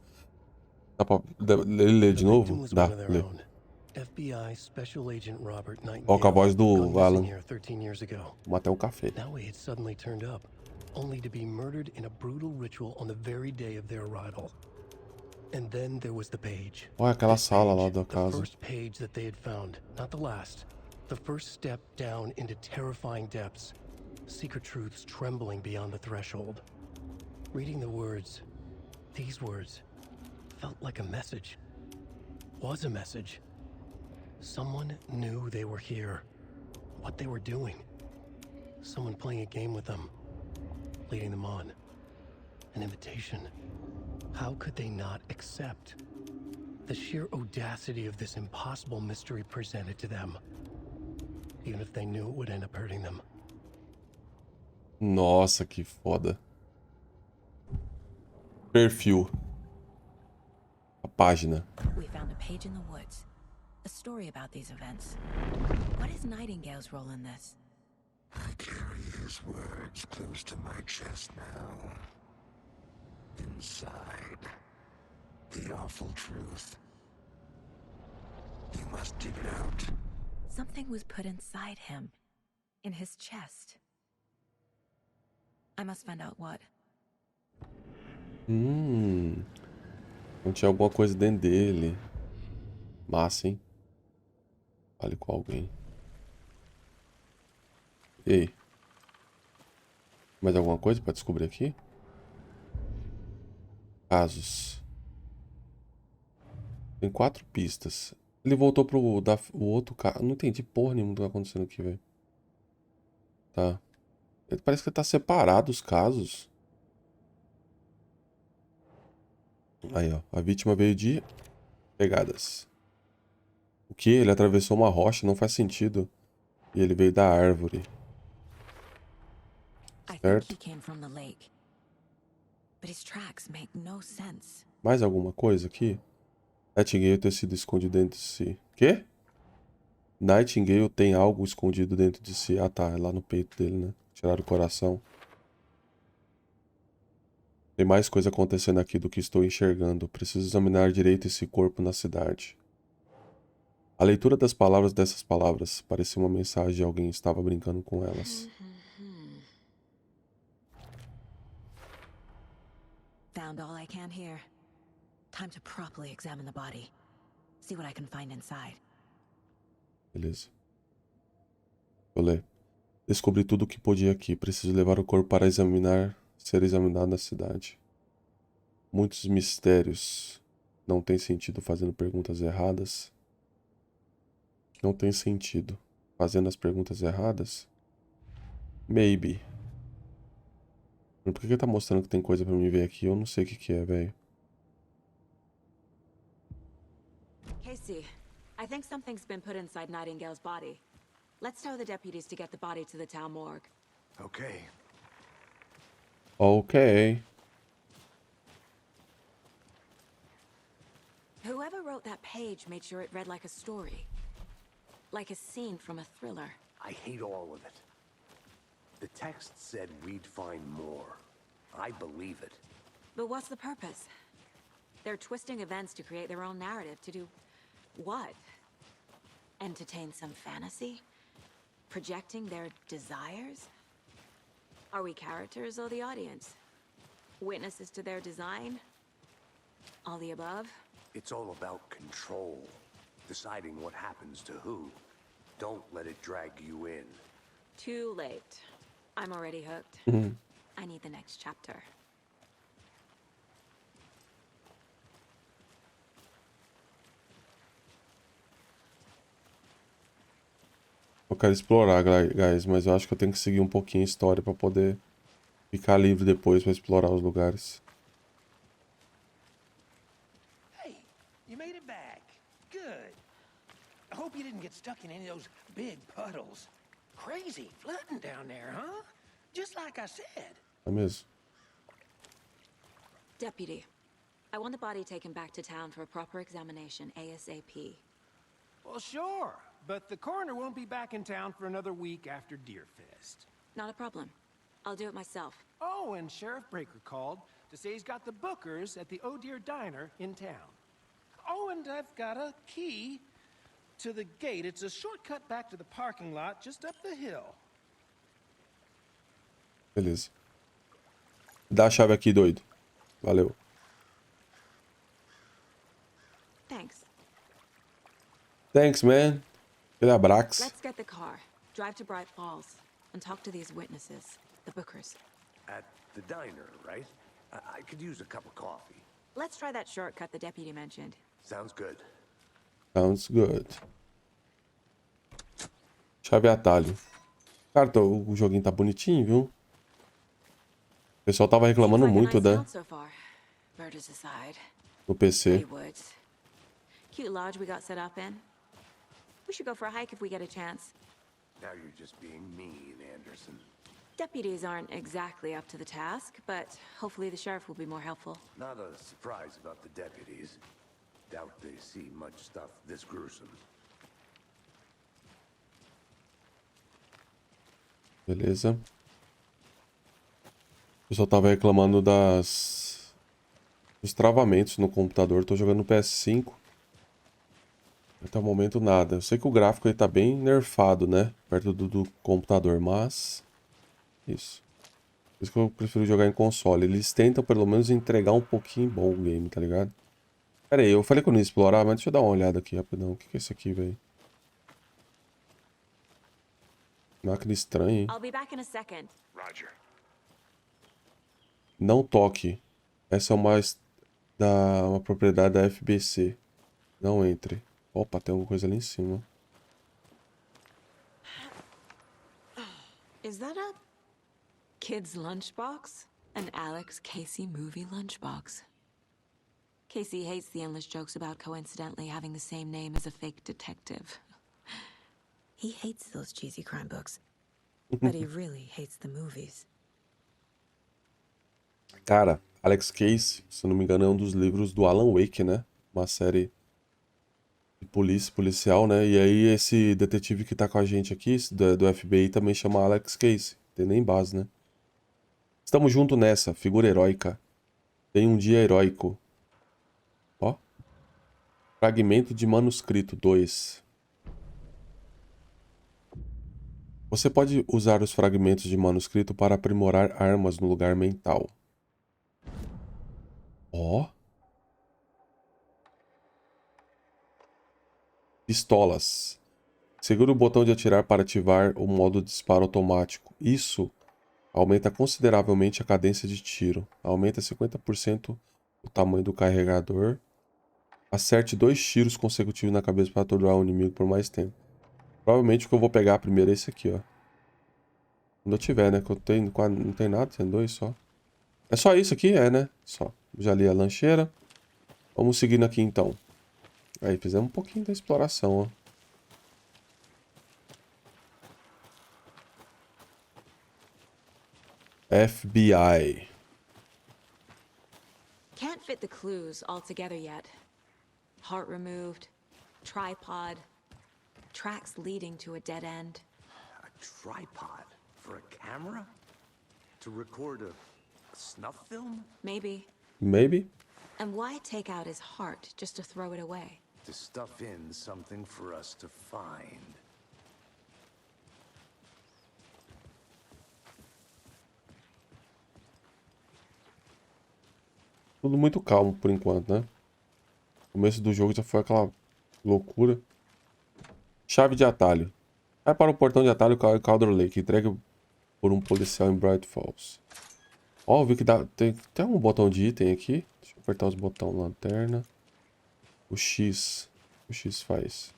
Dá pra ler de novo? Dá, lê. FBI Special Agent Robert Nightingale. Ó, com a voz do gone missing Alan. here 13 years ago. Vou até um café. Now he had suddenly turned up, only to be murdered in a brutal ritual on the very day of their arrival. And then there was the page. Olha aquela This sala lá page, da the casa. first page that they had found, not the last. The first step down into terrifying depths. Secret truths trembling beyond the threshold. Reading the words, these words, felt like a message. Was a message. Someone knew they were here. What they were doing. Someone playing a game with them. Leading them on. An invitation. How could they not accept? The sheer audacity of this impossible mystery presented to them. Even if they knew it would end up hurting them. Nossa, que foda. Perfil. A página. We found a page in the woods. A story about these events. What is Nightingale's role in this? I carry his words close to my chest now. Inside, the awful truth. You must dig it out. Something was put inside him. In his chest. I must find out what. Não tinha alguma coisa dentro dele. Massa, hein? Fale com alguém. Ei. Mais alguma coisa pra descobrir aqui? Casos. Tem 4 pistas. Ele voltou pro o outro caso. Não entendi porra nenhuma do que tá acontecendo aqui, velho. Tá. Ele parece que tá separado os casos. Aí, ó. A vítima veio de pegadas. O que? Ele atravessou uma rocha, não faz sentido. E ele veio da árvore. Certo? Mais alguma coisa aqui? Nightingale ter sido escondido dentro de si. Quê? Nightingale tem algo escondido dentro de si. Ah, tá. É lá no peito dele, né? Tiraram o coração. Tem mais coisa acontecendo aqui do que estou enxergando. Preciso examinar direito esse corpo na cidade. A leitura das palavras dessas palavras parecia uma mensagem de alguém que estava brincando com elas. Found all I can here. Time to properly examine the body. See what I can find inside. Beleza. Vou ler. Descobri tudo o que podia aqui. Preciso levar o corpo para ser examinado na cidade. Muitos mistérios. Não tem sentido fazendo perguntas erradas. Não tem sentido. Fazendo as perguntas erradas? Maybe. Por que ele tá mostrando que tem coisa pra mim ver aqui? Eu não sei o que é, velho. Casey, I think something's been put inside Nightingale's body. Let's tell the deputies to get the body to the town morgue. Okay. Ok. Whoever wrote that page made sure it read like a story. Like a scene from a thriller. I hate all of it. The text said we'd find more. I believe it. But what's the purpose? They're twisting events to create their own narrative. To do what? Entertain some fantasy? Projecting their desires? Are we characters or the audience? Witnesses to their design? All the above? It's all about control. Deciding what happens to who. Don't let it drag you in. Too late. I'm already hooked. I need the next chapter. Eu quero explorar, guys, mas eu acho que eu tenho que seguir um pouquinho a história pra poder ficar livre depois pra explorar os lugares. Hey, you made it back. Good. I hope you didn't get stuck in any of those big puddles. Crazy flooding down there, huh? Just like I said. É mesmo? Deputy, I want the body taken back to town for a proper examination ASAP. Well, sure. But the coroner won't be back in town for another week after Deerfest. Not a problem. I'll do it myself. Oh, and Sheriff Breaker called to say he's got the bookers at the Oh Dear Diner in town. Oh, and I've got a key to the gate. It's a shortcut back to the parking lot just up the hill. Beleza. Dá a chave aqui, doido. Valeu. Thanks. Thanks, man. Aquele abraço. Let's get the car, drive to Bright Falls, and talk to these witnesses, the bookers. At the diner, right? I could use a cup of coffee. Let's try that shortcut the deputy mentioned. Sounds good. Sounds good. Chave e atalho. Cara, o joguinho tá bonitinho, viu? O pessoal tava reclamando muito, né? No PC. Cute lodge we got set up in. We should go for a hike if we get a chance. Now you're just being mean, Anderson. Deputies aren't exactly up to the task, but hopefully the sheriff will be more helpful. Not a surprise about the deputies. Doubt they see much stuff this gruesome. Beleza. O pessoal tava reclamando dos travamentos no computador. Tô jogando no PS5. Até o momento nada. Eu sei que o gráfico aí tá bem nerfado, né? Perto do computador, mas... Isso. Por isso que eu prefiro jogar em console. Eles tentam pelo menos entregar um pouquinho bom o game, tá ligado? Pera aí, eu falei que eu não ia explorar, mas deixa eu dar uma olhada aqui rapidão. O que é isso aqui, velho? Máquina estranha, hein? I'll be back in a second. Roger. Não toque. Essa é uma propriedade da FBC. Não entre. Opa, tem alguma coisa ali em cima. Is that a kid's lunchbox? An Alex Casey movie lunchbox. Casey hates the endless jokes about coincidentally having the same name as a fake detective. He hates those cheesy crime books, but he really hates the movies. Cara, Alex Casey, se eu não me engano, é um dos livros do Alan Wake, né? Uma série de policial, né? E aí esse detetive que tá com a gente aqui, do FBI, também chama Alex Casey. Tem nem base, né? Estamos juntos nessa, figura heróica. Tem um dia heróico. Ó. Fragmento de manuscrito 2. Você pode usar os fragmentos de manuscrito para aprimorar armas no lugar mental. Ó. Pistolas. Segure o botão de atirar para ativar o modo disparo automático. Isso aumenta consideravelmente a cadência de tiro. Aumenta 50% o tamanho do carregador. Acerte 2 tiros consecutivos na cabeça para atordoar o inimigo por mais tempo. Provavelmente o que eu vou pegar primeiro é esse aqui, ó. Quando eu tiver, né? Que eu tenho, não tem nada, tem 2 só. É só isso aqui? É, né? Só. Já li a lancheira. Vamos seguindo aqui, então. Aí, fizemos um pouquinho da exploração, ó. FBI. Can't fit the clues all together yet. Heart removed, tripod, tracks leading to a dead end. A tripod for a camera? To record a snuff film? Maybe. Maybe? And why take out his heart just to throw it away? To stuff in something for us to find. Tudo muito calmo por enquanto, né? O começo do jogo já foi aquela loucura. Chave de atalho. Vai para o portão de atalho Calder Lake. Entregue por um policial em Bright Falls. Ó, vi que dá. Tem um botão de item aqui. Deixa eu apertar os botões. Lanterna. O X. O X faz.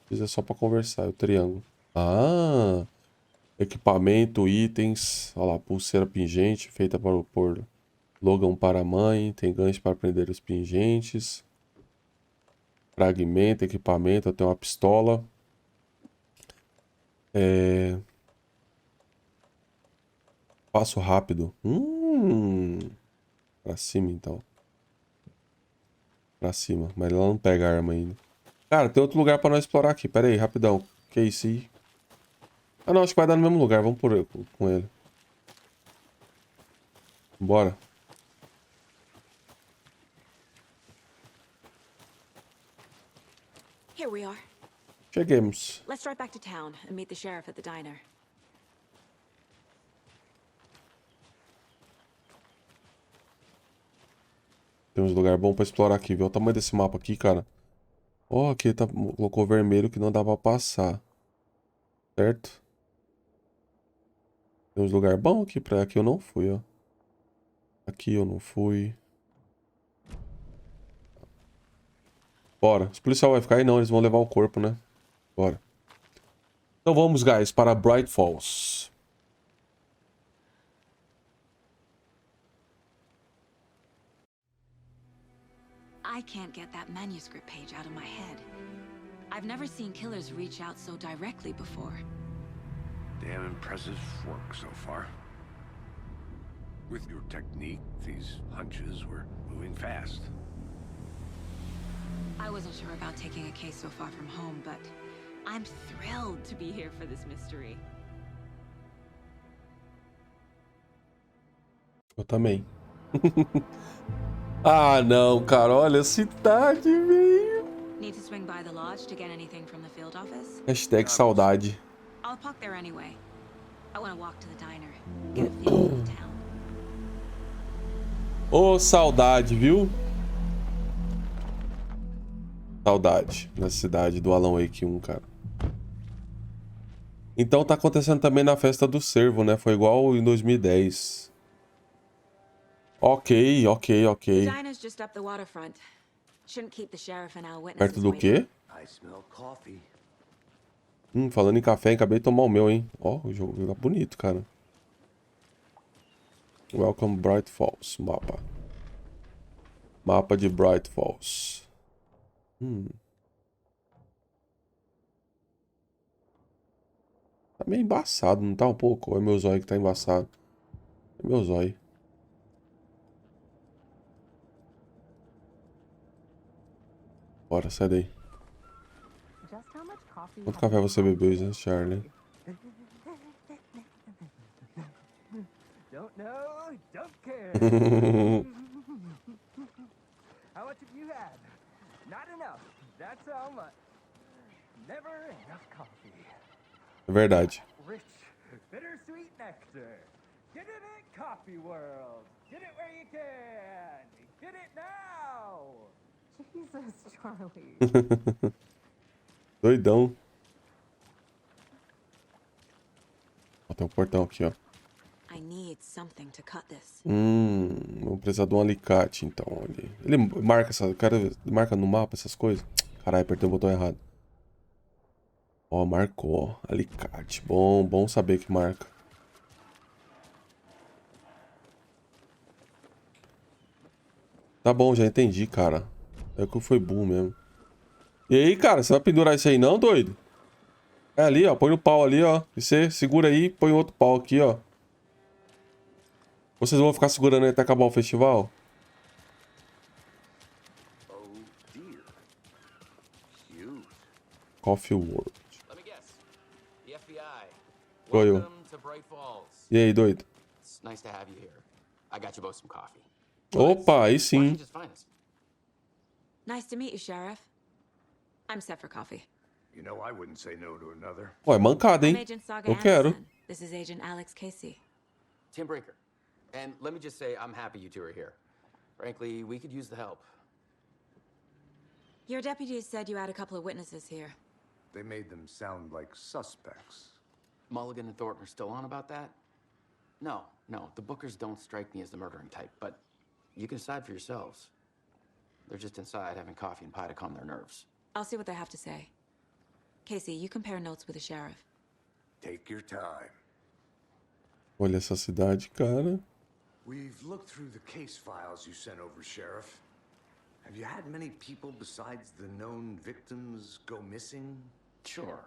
O X é só para conversar. O triângulo. Ah! Equipamento, itens. Olha lá, pulseira pingente feita por Logan para a mãe. Tem gancho para prender os pingentes. Fragmento, equipamento. Eu tenho uma pistola. Passo rápido. Pra cima, então. Pra cima. Mas ela não pega a arma ainda. Cara, tem outro lugar pra nós explorar aqui. Pera aí, rapidão. Casey. Ah, não. Acho que vai dar no mesmo lugar. Vamos por com ele. Bora. Here we are. Cheguemos. Let's drive back to town and meet the sheriff at the diner. Tem uns lugares bons pra explorar aqui. Vê o tamanho desse mapa aqui, cara. Ó, aqui tá, colocou vermelho que não dá pra passar. Certo? Tem uns lugares bons aqui pra... Aqui eu não fui, ó. Aqui eu não fui. Bora. Os policiais vão ficar aí não, eles vão levar o corpo, né? Bora. Então vamos, guys, para Bright Falls. I can't get that manuscript page out of my head. I've never seen killers reach out so directly before. Damn impressive work so far. With your technique, these hunches were moving fast. I wasn't sure about taking a case so far from home, but I'm thrilled to be here for this mystery. Eu também. Ah, não, cara. Olha a cidade, velho. Need to swing by the lodge to get anything from the field office? Hashtag saudade. I'll park there anyway. I want to walk to the diner, get a feel for the town. Ô, saudade, viu? Saudade na cidade do Alan Wake 1, cara. Então tá acontecendo também na festa do cervo, né? Foi igual em 2010. Ok. The diner's just up the waterfront. Shouldn't keep the sheriff and our witnesses Perto do waiting. quê? I smell coffee. Falando em café, acabei de tomar o meu, hein? Ó, o jogo tá bonito, cara. Welcome Bright Falls, mapa. Mapa de Bright Falls. Tá meio embaçado, não tá um pouco? Ou é meu zóio que tá embaçado? É meu zóio. Bora, sai daí. Quanto café você bebeu, né, Charlie? Don't know, don't care. How much have you had? Not enough. That's how much. Never enough coffee. É verdade. Rich, bittersweet nectar. Get it at Coffee World. Get it where you can. Get it now. Jesus, Charlie. Doidão. Ó, tem um portão aqui, ó. I need something to cut this. Vamos precisar de um alicate, então. Ele marca essa. O cara marca no mapa essas coisas. Caralho, apertei o botão errado. Ó, marcou. Alicate. Bom saber que marca. Tá bom, já entendi, cara. É que eu fui burro mesmo. E aí, cara, você vai pendurar isso aí não, doido? É ali, ó. Põe no pau ali, ó. E você segura aí, põe outro pau aqui, ó. Vocês vão ficar segurando aí até acabar o festival? Oh dear. Cute. Coffee World. Let me guess. The FBI. Sou eu. Welcome to Bright Falls. E aí, doido? It's nice to have you here. I got you both some coffee. Opa, aí Why don't sim. you just find us? Nice to meet you, Sheriff. I'm set for coffee. You know, I wouldn't say no to another. Ó, é mancada, I'm hein? Agent Saga Eu quero. Anderson. This is Agent Alex Casey. Tim Breaker. And let me just say, I'm happy you two are here. Frankly, we could use the help. Your deputies said you had a couple of witnesses here. They made them sound like suspects. Mulligan and Thornton are still on about that? No, the Bookers don't strike me as the murdering type, but you can decide for yourselves. They're just inside having coffee and pie to calm their nerves. I'll see what they have to say. Casey, you compare notes with the sheriff. Take your time. Olha essa cidade, cara. We've looked through the case files you sent over, Sheriff. Have you had many people besides the known victims go missing? Sure.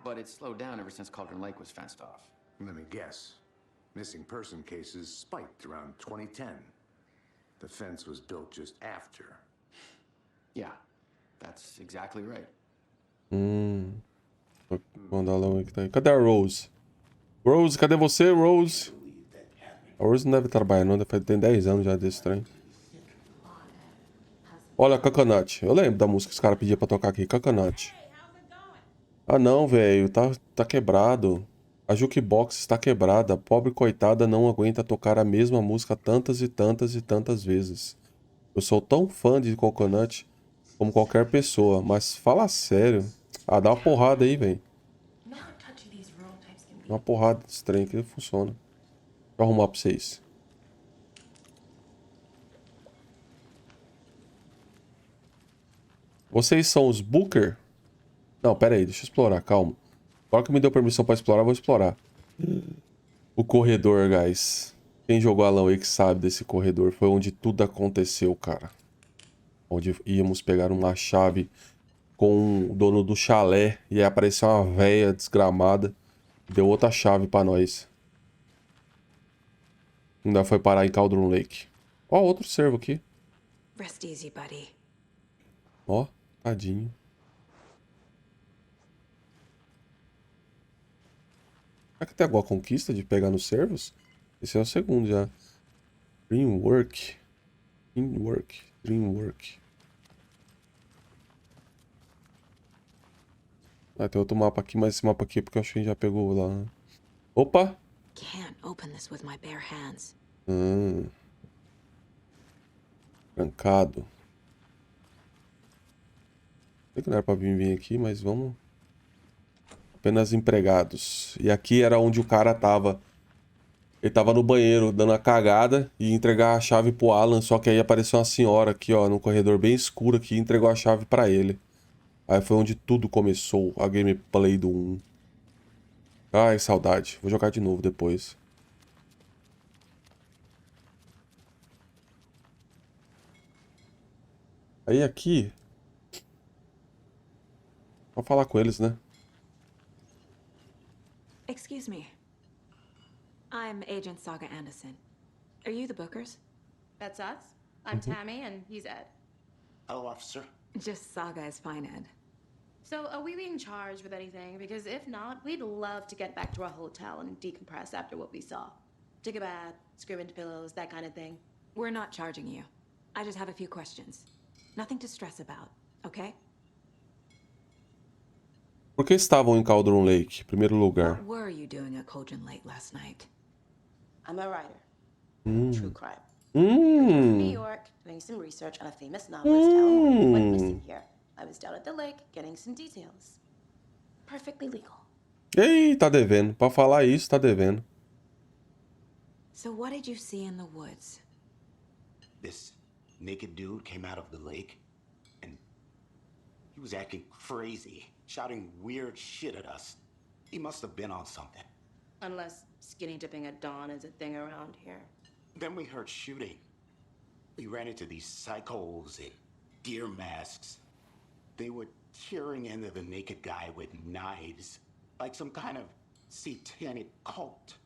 But it's slowed down ever since Cauldron Lake was fenced off. Let me guess. Missing person cases spiked around 2010. The fence was built just after. Yeah, that's exactly right. Vou mandar lá que tá aí. Cadê a Rose? Rose, cadê você, Rose? A Rose não deve trabalhar, não. Tem 10 anos já desse trem. Olha, Coconut. Eu lembro da música que os caras pediam pra tocar aqui. Coconut. Ah, não, velho. Tá quebrado. A jukebox está quebrada. A pobre coitada não aguenta tocar a mesma música tantas e tantas e tantas vezes. Eu sou tão fã de Coconut como qualquer pessoa. Mas fala sério. Ah, dá uma porrada aí, velho. Dá uma porrada desse trem que funciona. Deixa eu arrumar pra vocês. Vocês são os Booker? Não, pera aí, deixa eu explorar, calma. Agora que me deu permissão pra explorar, vou explorar. O corredor, guys. Quem jogou Alan Wake sabe desse corredor. Foi onde tudo aconteceu, cara. Onde íamos pegar uma chave com o dono do chalé. E aí apareceu uma véia desgramada. Deu outra chave pra nós. Ainda foi parar em Cauldron Lake. Ó, outro servo aqui. Rest easy, buddy. Ó, tadinho. Será que tem alguma conquista de pegar nos servos? Esse é o segundo já. Dreamwork. Dreamwork. Ah, tem outro mapa aqui, mas esse mapa aqui é porque eu acho que a gente já pegou lá, né? Opa! Can't open this with my bare hands. Trancado. Sei que não era pra vir aqui, mas vamos. Apenas empregados. E aqui era onde o cara tava. Ele tava no banheiro dando a cagada e ia entregar a chave pro Alan. Só que aí apareceu uma senhora aqui, ó, num corredor bem escuro aqui e entregou a chave pra ele. Aí foi onde tudo começou, a gameplay do 1. Ai, saudade. Vou jogar de novo depois. Aí aqui... Vou falar com eles, né? Excuse me. I'm Agent Saga Anderson. Are you the Bookers? That's us. I'm Tammy, and he's Ed. Hello, officer. Just Saga is fine, Ed. So, are we being charged with anything? Because if not, we'd love to get back to our hotel and decompress after what we saw. Take a bath, scream into pillows, that kind of thing. We're not charging you. I just have a few questions. Nothing to stress about, okay? Por que estavam em Cauldron Lake? Primeiro lugar. What were you doing at Cauldron Lake last night? I'm a writer. True crime. From New York, doing some research on a famous novelist, Alan Wake, who went missing here. I was down at the lake, getting some details. Perfectly legal. Ei, tá devendo. Pra falar isso, tá devendo. So what did you see in the woods? This naked dude came out of the lake, and he was acting crazy, shouting weird shit at us. He must have been on something. Unless skinny dipping at dawn is a thing around here. Then we heard shooting. We ran into these psychos in deer masks. They were tearing into the naked guy with knives, like some kind of satanic cult.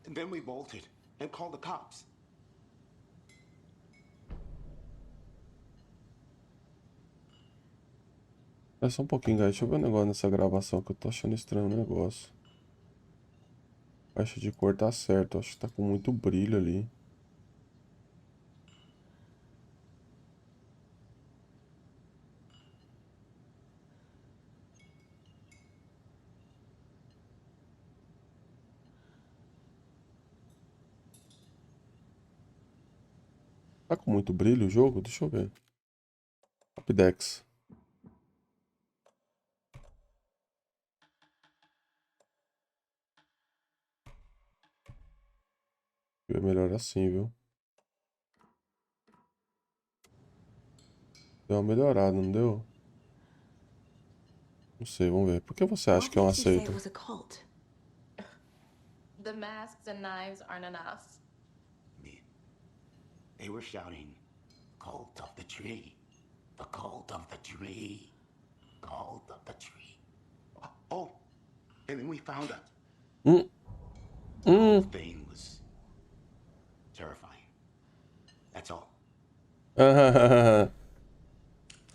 And then we bolted and called the cops. É só um pouquinho, guys. Deixa eu ver um negócio nessa gravação que eu tô achando estranho o negócio. A faixa de cor tá certo. Acho que tá com muito brilho ali. Tá com muito brilho o jogo? Deixa eu ver. Updex. É melhor assim, viu? Deu uma melhorada, não deu? Não sei, vamos ver. Por que você acha que é uma seita? The masks and knives aren't enough. They were shouting, "Cult of the tree, the cult of the tree, cult of the tree." Oh, and then we found that. The whole thing was terrifying. That's all.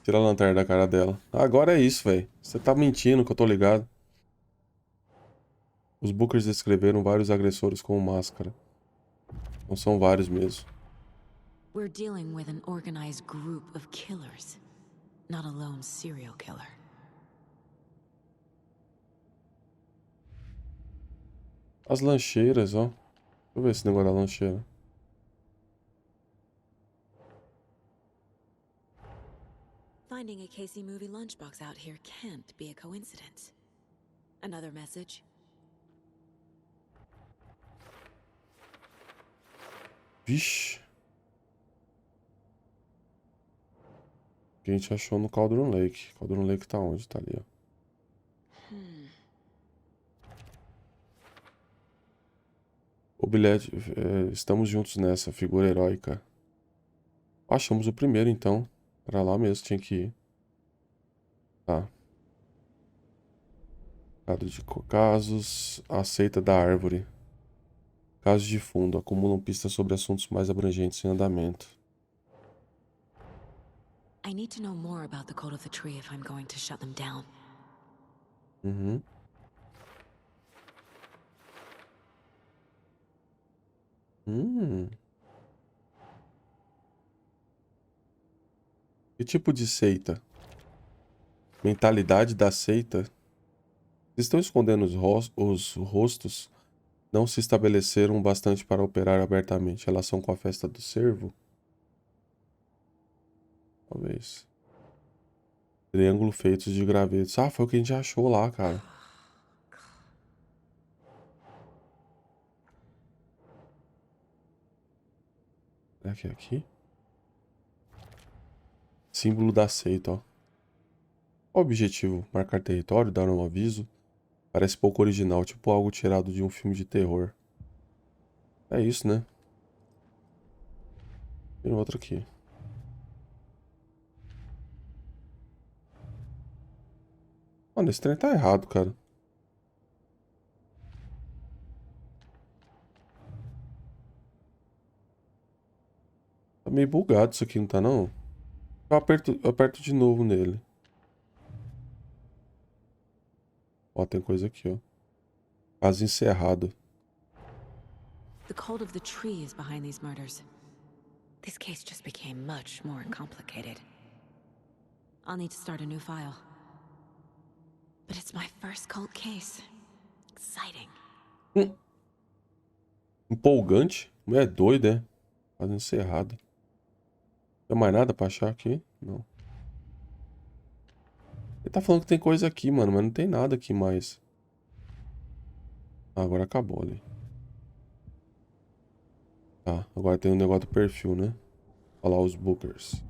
Tira a lanterna da cara dela. Agora é isso, velho. Você tá mentindo que eu tô ligado. Os Bookers descreveram vários agressores como máscara. Não são vários mesmo. We're dealing with an organized group of killers, not a lone serial killer. As lancheiras, ó. Deixa eu ver esse negócio da lancheira. Finding a Casey movie lunchbox out here can't be a coincidence. Another message? Vixe. O que a gente achou no Cauldron Lake. Cauldron Lake tá onde? Tá ali, ó. O bilhete... estamos juntos nessa. Figura heróica. Achamos o primeiro, então. Era lá mesmo, tinha que ir. Tá. Quadro de casos. A seita da árvore. Casos de fundo. Acumulam pistas sobre assuntos mais abrangentes em andamento. I need to know more about the code of the tree if I'm going to shut them down. Que tipo de seita? Mentalidade da seita? Se estão escondendo os rostos, não se estabeleceram bastante para operar abertamente. Relação com a festa do cervo? Talvez. Triângulo feitos de gravetos. Ah, foi o que a gente achou lá, cara. Será que é aqui? Símbolo da seita, ó. Qual o objetivo? Marcar território? Dar um aviso? Parece pouco original, tipo algo tirado de um filme de terror. É isso, né? Tem outro aqui. Mano, esse trem tá errado, cara. Tá meio bugado isso aqui, não tá não? Eu aperto de novo nele. Ó, tem coisa aqui, ó. Caso encerrado. The cult of the tree is behind these murders. This case just became much more complicated. I'll need to start a new file. But it's my first cult case. Exciting. Empolgante? Não é doido, é? Caso encerrado. Tem mais nada pra achar aqui? Não. Ele tá falando que tem coisa aqui, mano, mas não tem nada aqui mais. Ah, agora acabou ali. Tá, agora tem o negócio do perfil, né? Olha lá os bookers.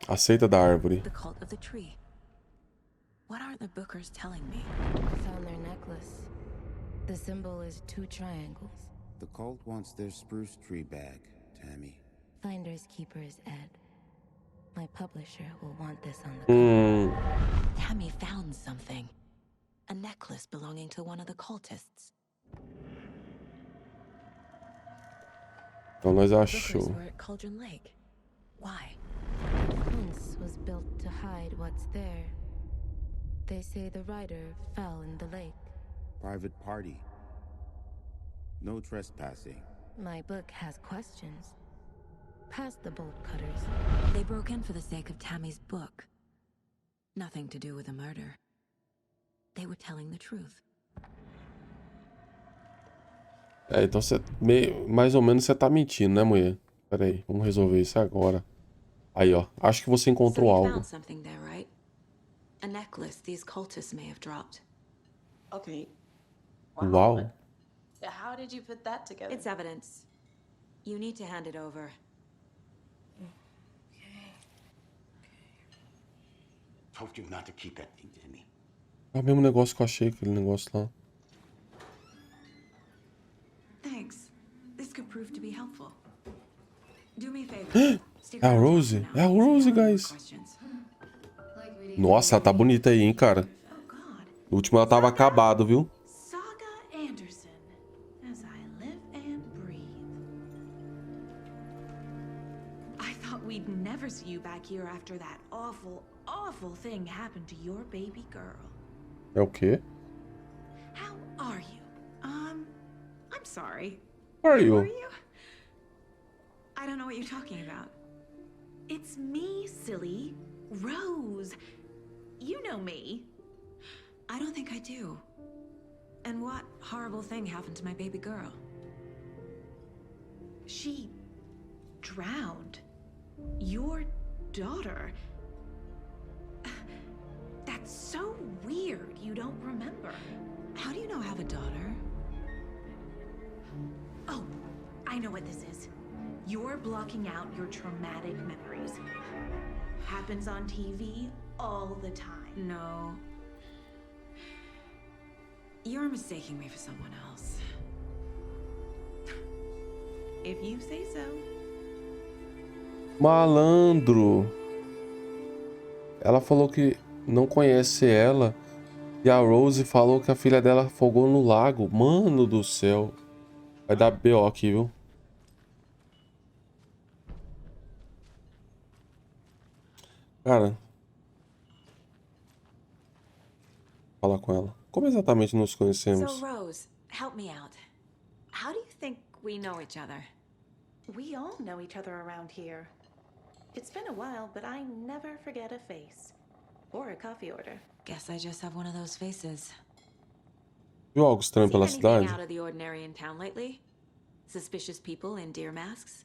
A seita da árvore. The cult of the tree. What are the bookers telling me? I found their necklace. The symbol is 2 triangles. The cult wants their spruce tree back, Tammy. Finders keepers, Ed. My publisher will want this on the cover. Tammy found something. A necklace belonging to one of the cultists. Então nós Bookers achou. were at Cauldron Lake. Why? The fence was built to hide what's there. They say the rider fell in the lake. Private party. No trespassing. My book has questions. Past the bolt cutters. They broke in for the sake of Tammy's book. Nothing to do with the murder. They were telling the truth. É, então você mais ou menos você tá mentindo, né, mulher? Pera aí, vamos resolver isso agora. Aí, ó, acho que você encontrou So you algo. found something there, right? A necklace these cultists may have dropped. Okay. Uau. How did you put that together? It's evidence. You need to hand it over. Told you not to keep that thing, Timmy. É o mesmo negócio que eu achei, aquele negócio lá. Thanks. This could prove to be helpful. Do me a favor. É a Rose? É a Rose, guys. Nossa, ela tá bonita aí, hein, cara. No último ela tava acabado, viu? Saga Anderson, as I live and breathe. I thought we'd never see you back here after that awful, awful thing happened to your baby girl. É o quê? How are you? I'm sorry. How are you? Who are you? I don't know what you're talking about. It's me, silly. Rose. You know me. I don't think I do. And what horrible thing happened to my baby girl? She drowned. Your daughter. That's so weird you don't remember. How do you know I have a daughter? Oh, I know what this is. You're blocking out your traumatic memories. Happens on TV all the time. No. You're mistaking me for someone else. If you say so. Malandro. Ela falou que não conhece ela. E a Rose falou que a filha dela afogou no lago. Mano do céu. Vai dar BO aqui, viu? Cara. Fala com ela. Como exatamente nos conhecemos? So, Rose, help me out. How do you think we know each other? We all know each other around here. It's been a while, but I never forget a face. Or a coffee order. Guess I just have one of those faces. Viu algo estranho Seen pela anything cidade? out of the ordinary in town lately? Suspicious people in deer masks?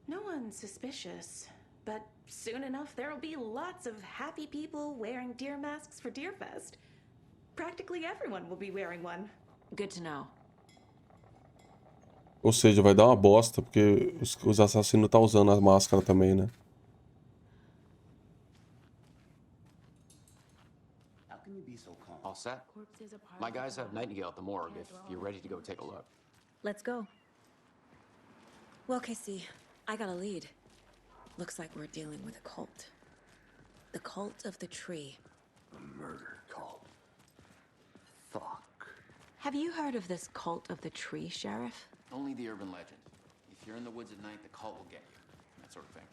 No one's suspicious, but soon enough there'll be lots of happy people wearing deer masks for Deerfest. Practically everyone will be wearing one. Good to know. Ou seja, vai dar uma bosta, porque os assassinos tá usando a máscara também, né? All set? My guys have Nightingale at the morgue if you're ready to go take a look. Let's go. Well, Casey, I got a lead. Looks like we're dealing with a cult. The cult of the tree. A murder cult. Fuck. Have you heard of this cult of the tree, Sheriff? Only the urban legend. If you're in the woods at night, the cult will get you. That sort of thing.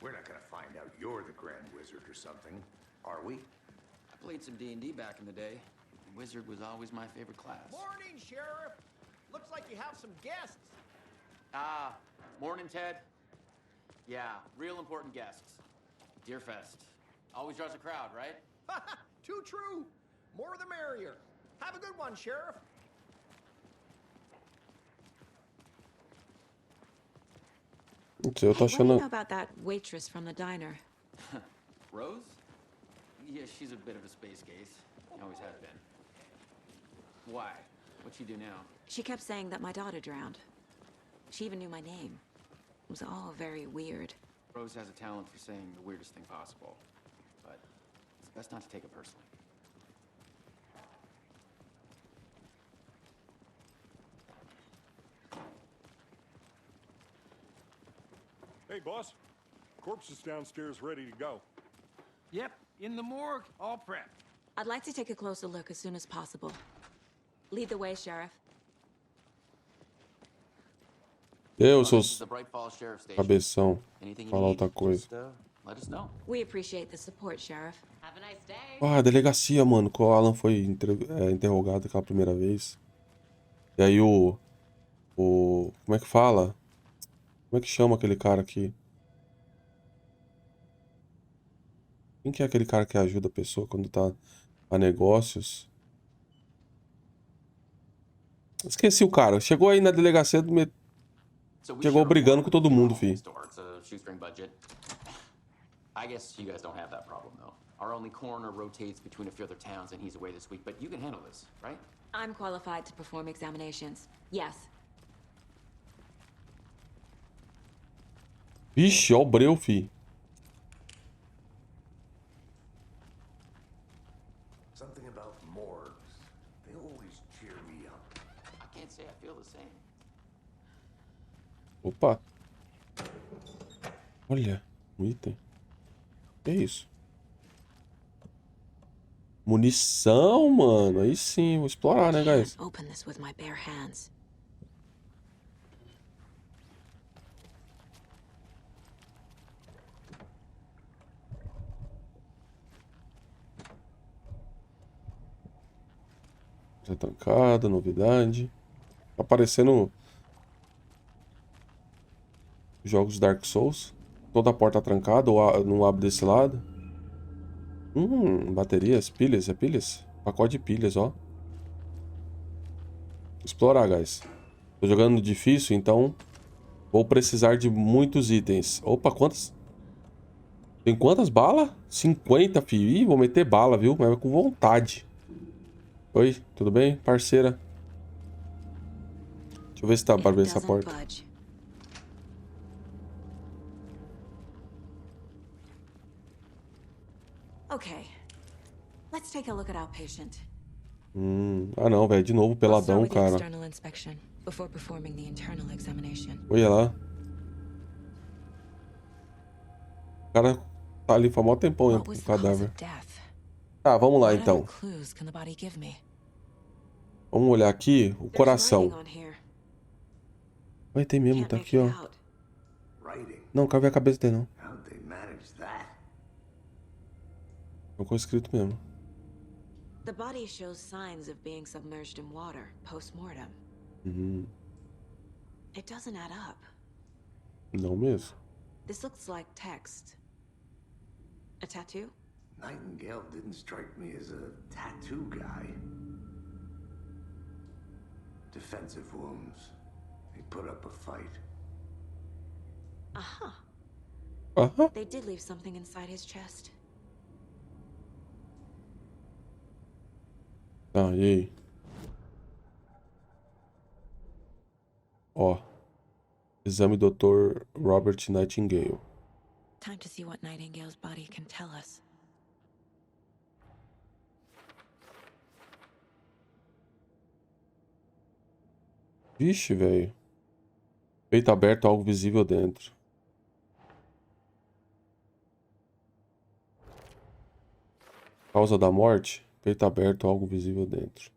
We're not gonna find out you're the Grand Wizard or something, are we? I played some D&D back in the day. Wizard was always my favorite class. Morning, Sheriff. Looks like you have some guests. Ah, morning, Ted. Yeah, real important guests. Deerfest. Always draws a crowd, right? Too true. More the merrier. Have a good one, Sheriff. Eu tô What do you know achando... about that waitress from the diner? Rose? Yeah, she's a bit of a space case. Always has been. Why? What'd she do now? She kept saying that my daughter drowned. She even knew my name. It was all very weird. Rose has a talent for saying the weirdest thing possible. But it's best not to take it personally. Hey, boss. Corpse is downstairs ready to go. Yep, in the morgue, all prepped. I'd like to take a closer look as soon as possible. Lead the way, Sheriff. Eu sou This is the Bright Falls Sheriff Station. cabeção. Anything you Falar need, outra coisa. just, let us know. We appreciate the support, Sheriff. Have a nice day. Ah, a delegacia, mano, que o Alan foi interrogado aquela primeira vez. E aí como é que fala? Como é que chama aquele cara aqui? Quem que é aquele cara que ajuda a pessoa quando tá a negócios? Esqueci o cara. Chegou aí na delegacia, chegou brigando com todo mundo, fi. It's a shoestring budget. I guess you guys don't have that problem, though. Our only coroner rotates between a few other towns, and he's away this week. But you can handle this, right? I'm qualified to perform examinations. Yes. Vixe, ó o breu, fi. Something about morgues. They always cheer me up. I can't say I feel the same. Opa. Olha, um item. Que isso? Munição, mano. Aí sim, vou explorar, né, guys? Open this with my bare hands. Tá trancada, novidade. Tá aparecendo jogos Dark Souls. Toda a porta trancada ou não abre desse lado. Baterias, pilhas, é pilhas? Pacote de pilhas, ó. Explorar, guys. Tô jogando no difícil, então vou precisar de muitos itens. Opa, quantas? Tem quantas balas? 50, filho. Ih, vou meter bala, viu? Mas com vontade. Oi, tudo bem, parceira? Deixa eu ver se tá para abrir essa porta. Okay. Let's take a look at our patient. Ah não, velho, de novo peladão, cara. External inspection before performing the internal examination. Olha lá. O cara tá ali faz mó tempão no cadáver. Tá, vamos lá então. Vamos olhar aqui o coração. Oi, tem mesmo, tá aqui, ó. Não, quero ver a cabeça dele, não. Ficou escrito mesmo. The body shows signs of being submerged in water post-mortem. It doesn't add up. Não mesmo. This looks like text. A tattoo? Nightingale didn't strike me as a tattoo guy. Defensive wounds. He put up a fight. Aha. They did leave something inside his chest. Tá, e aí? Ó. Exame Dr. Robert Nightingale. Time to see what Nightingale's body can tell us. Vixe, velho. Peito aberto, algo visível dentro. Causa da morte? Peito aberto, algo visível dentro.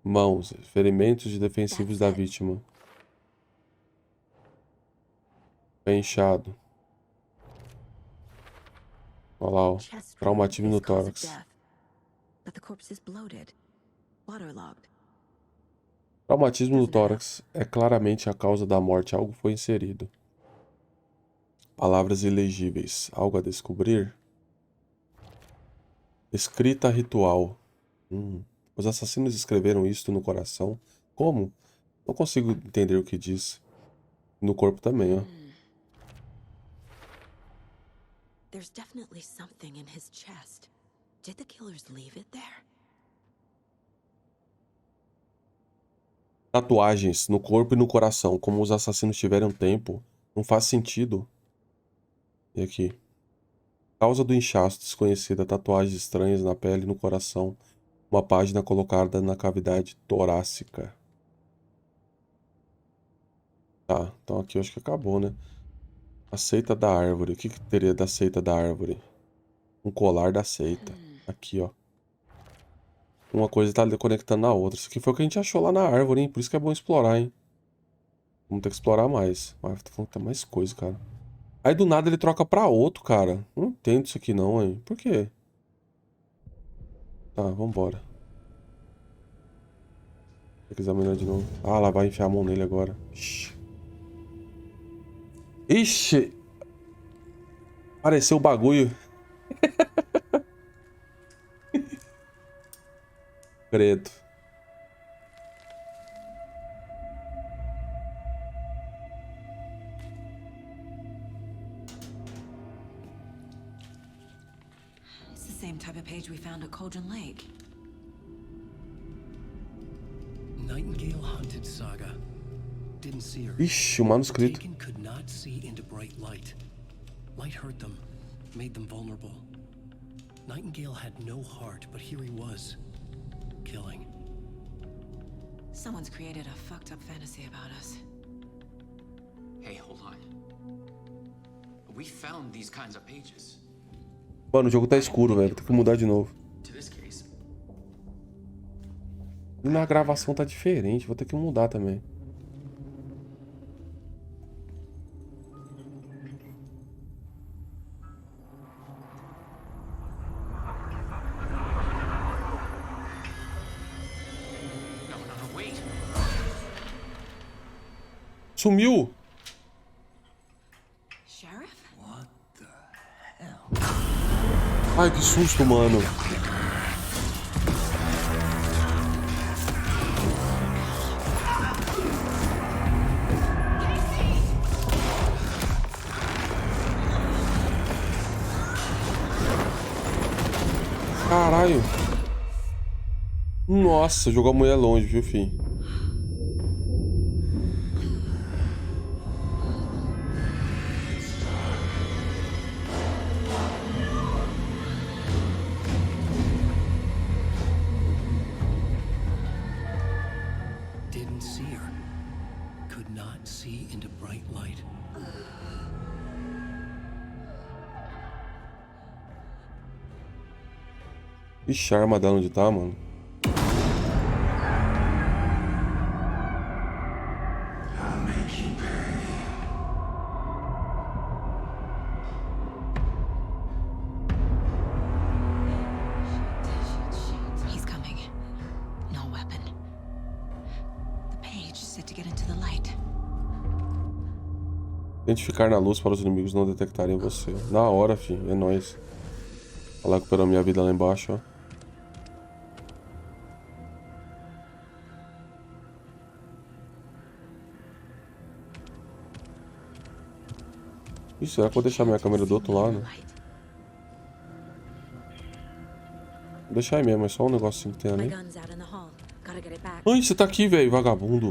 Mãos, ferimentos defensivos da vítima. Pé inchado. Olha lá, ó. Traumatismo no tórax. Traumatismo no tórax é claramente a causa da morte. Algo foi inserido. Palavras ilegíveis. Algo a descobrir? Escrita ritual. Os assassinos escreveram isto no coração. Como? Não consigo entender o que diz. No corpo também, ó. There's definitely something in his chest. Did the killers leave it there? Tatuagens no corpo e no coração. Como os assassinos tiveram tempo. Não faz sentido. E aqui. Causa do inchaço desconhecida. Tatuagens estranhas na pele e no coração. Uma página colocada na cavidade torácica. Tá, então aqui eu acho que acabou, né? A seita da árvore. O que teria da seita da árvore? Um colar da seita. Aqui, ó. Uma coisa tá conectando na outra. Isso aqui foi o que a gente achou lá na árvore, hein? Por isso que é bom explorar, hein? Vamos ter que explorar mais. Mas tá falando que tem mais coisa, cara. Aí do nada ele troca pra outro, cara. Não entendo isso aqui não, hein? Por quê? Tá, vambora. Tem que examinar de novo. Ah, lá vai enfiar a mão nele agora. Ixi! Apareceu o bagulho. Credo. It's the same type of page we found at Cauldron Lake. Nightingale hunted Saga. Didn't see her. Ixi, o manuscrito. Taken could not see into bright light. Light hurt them, made them vulnerable. Nightingale had no heart, but here he was, killing. Someone's created a fucked up fantasy about us. Hey, hold on. We found these kinds of pages. Mano, o jogo tá escuro, velho. Tem que mudar de novo. To this case. E na gravação tá diferente. Vou ter que mudar também. Sumiu! Sheriff? What the hell? Ai, que susto, mano. Caralho. Nossa, jogou a mulher longe, viu, filho? Didn't see her. Could not see into bright light. Ixi, a arma dela onde tá, mano? He's coming. No weapon. The page is set to get into the light. Tente ficar na luz para os inimigos não detectarem você. Na hora, filho. É nóis. Olha lá, recuperando minha vida lá embaixo, ó. Isso, será que eu vou deixar minha câmera do outro lado? Vou deixar aí mesmo, é só um negocinho que tem ali. Ai, você tá aqui, velho, vagabundo.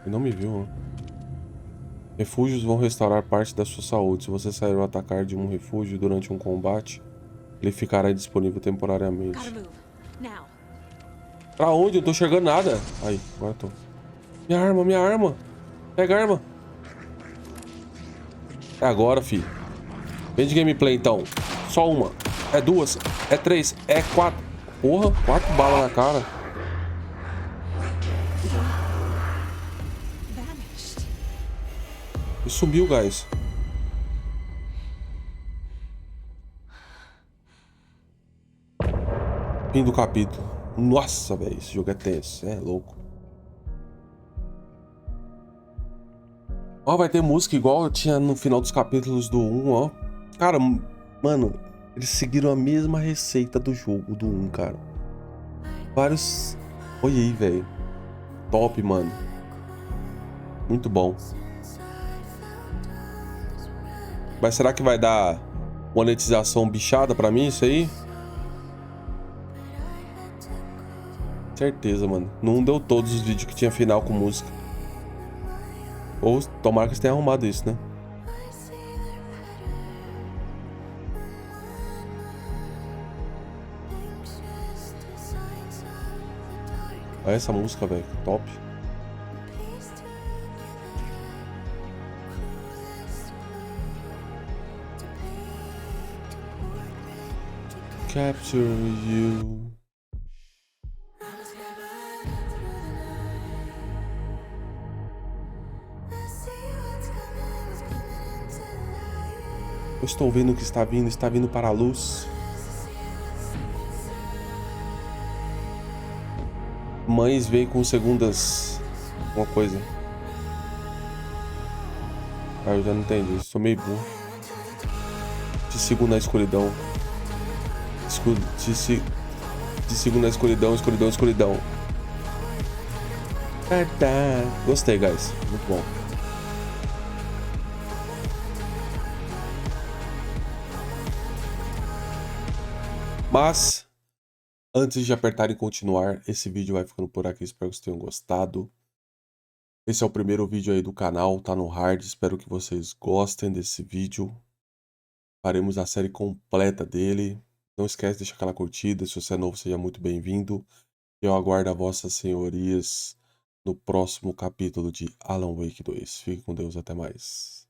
Ele não me viu, ó. Refúgios vão restaurar parte da sua saúde. Se você sair ou atacar de um refúgio durante um combate, ele ficará disponível temporariamente. Pra onde? Eu não tô enxergando nada. Aí, agora eu tô. Minha arma, minha arma. Pega a arma. É agora, filho. Vem de gameplay, então. Só uma. É duas. É três. É quatro. Porra, 4 balas na cara. E sumiu, guys. Fim do capítulo. Nossa, velho. Esse jogo é tenso. É louco. Ó, vai ter música igual tinha no final dos capítulos do 1, ó. Cara, mano, eles seguiram a mesma receita do jogo do 1, cara. Vários... Olha aí, velho. Top, mano. Muito bom. Mas será que vai dar monetização bichada pra mim, isso aí? Certeza, mano. Não deu todos os vídeos que tinha final com música. Ou tomara que eles tenham arrumado isso, né? Olha essa música, velho. Top. Capture you. Eu estou vendo o que está vindo para a luz. Mães veem com segundas... Uma coisa. Ah, eu já não entendi. Eu sou meio burro. Te sigo na escuridão. Te sigo na escuridão, escuridão, escuridão. Gostei, guys. Muito bom. Mas, antes de apertar em continuar, esse vídeo vai ficando por aqui. Espero que vocês tenham gostado. Esse é o primeiro vídeo aí do canal, tá no hard. Espero que vocês gostem desse vídeo. Faremos a série completa dele. Não esquece de deixar aquela curtida. Se você é novo, seja muito bem-vindo. Eu aguardo a vossas senhorias no próximo capítulo de Alan Wake 2. Fique com Deus, até mais.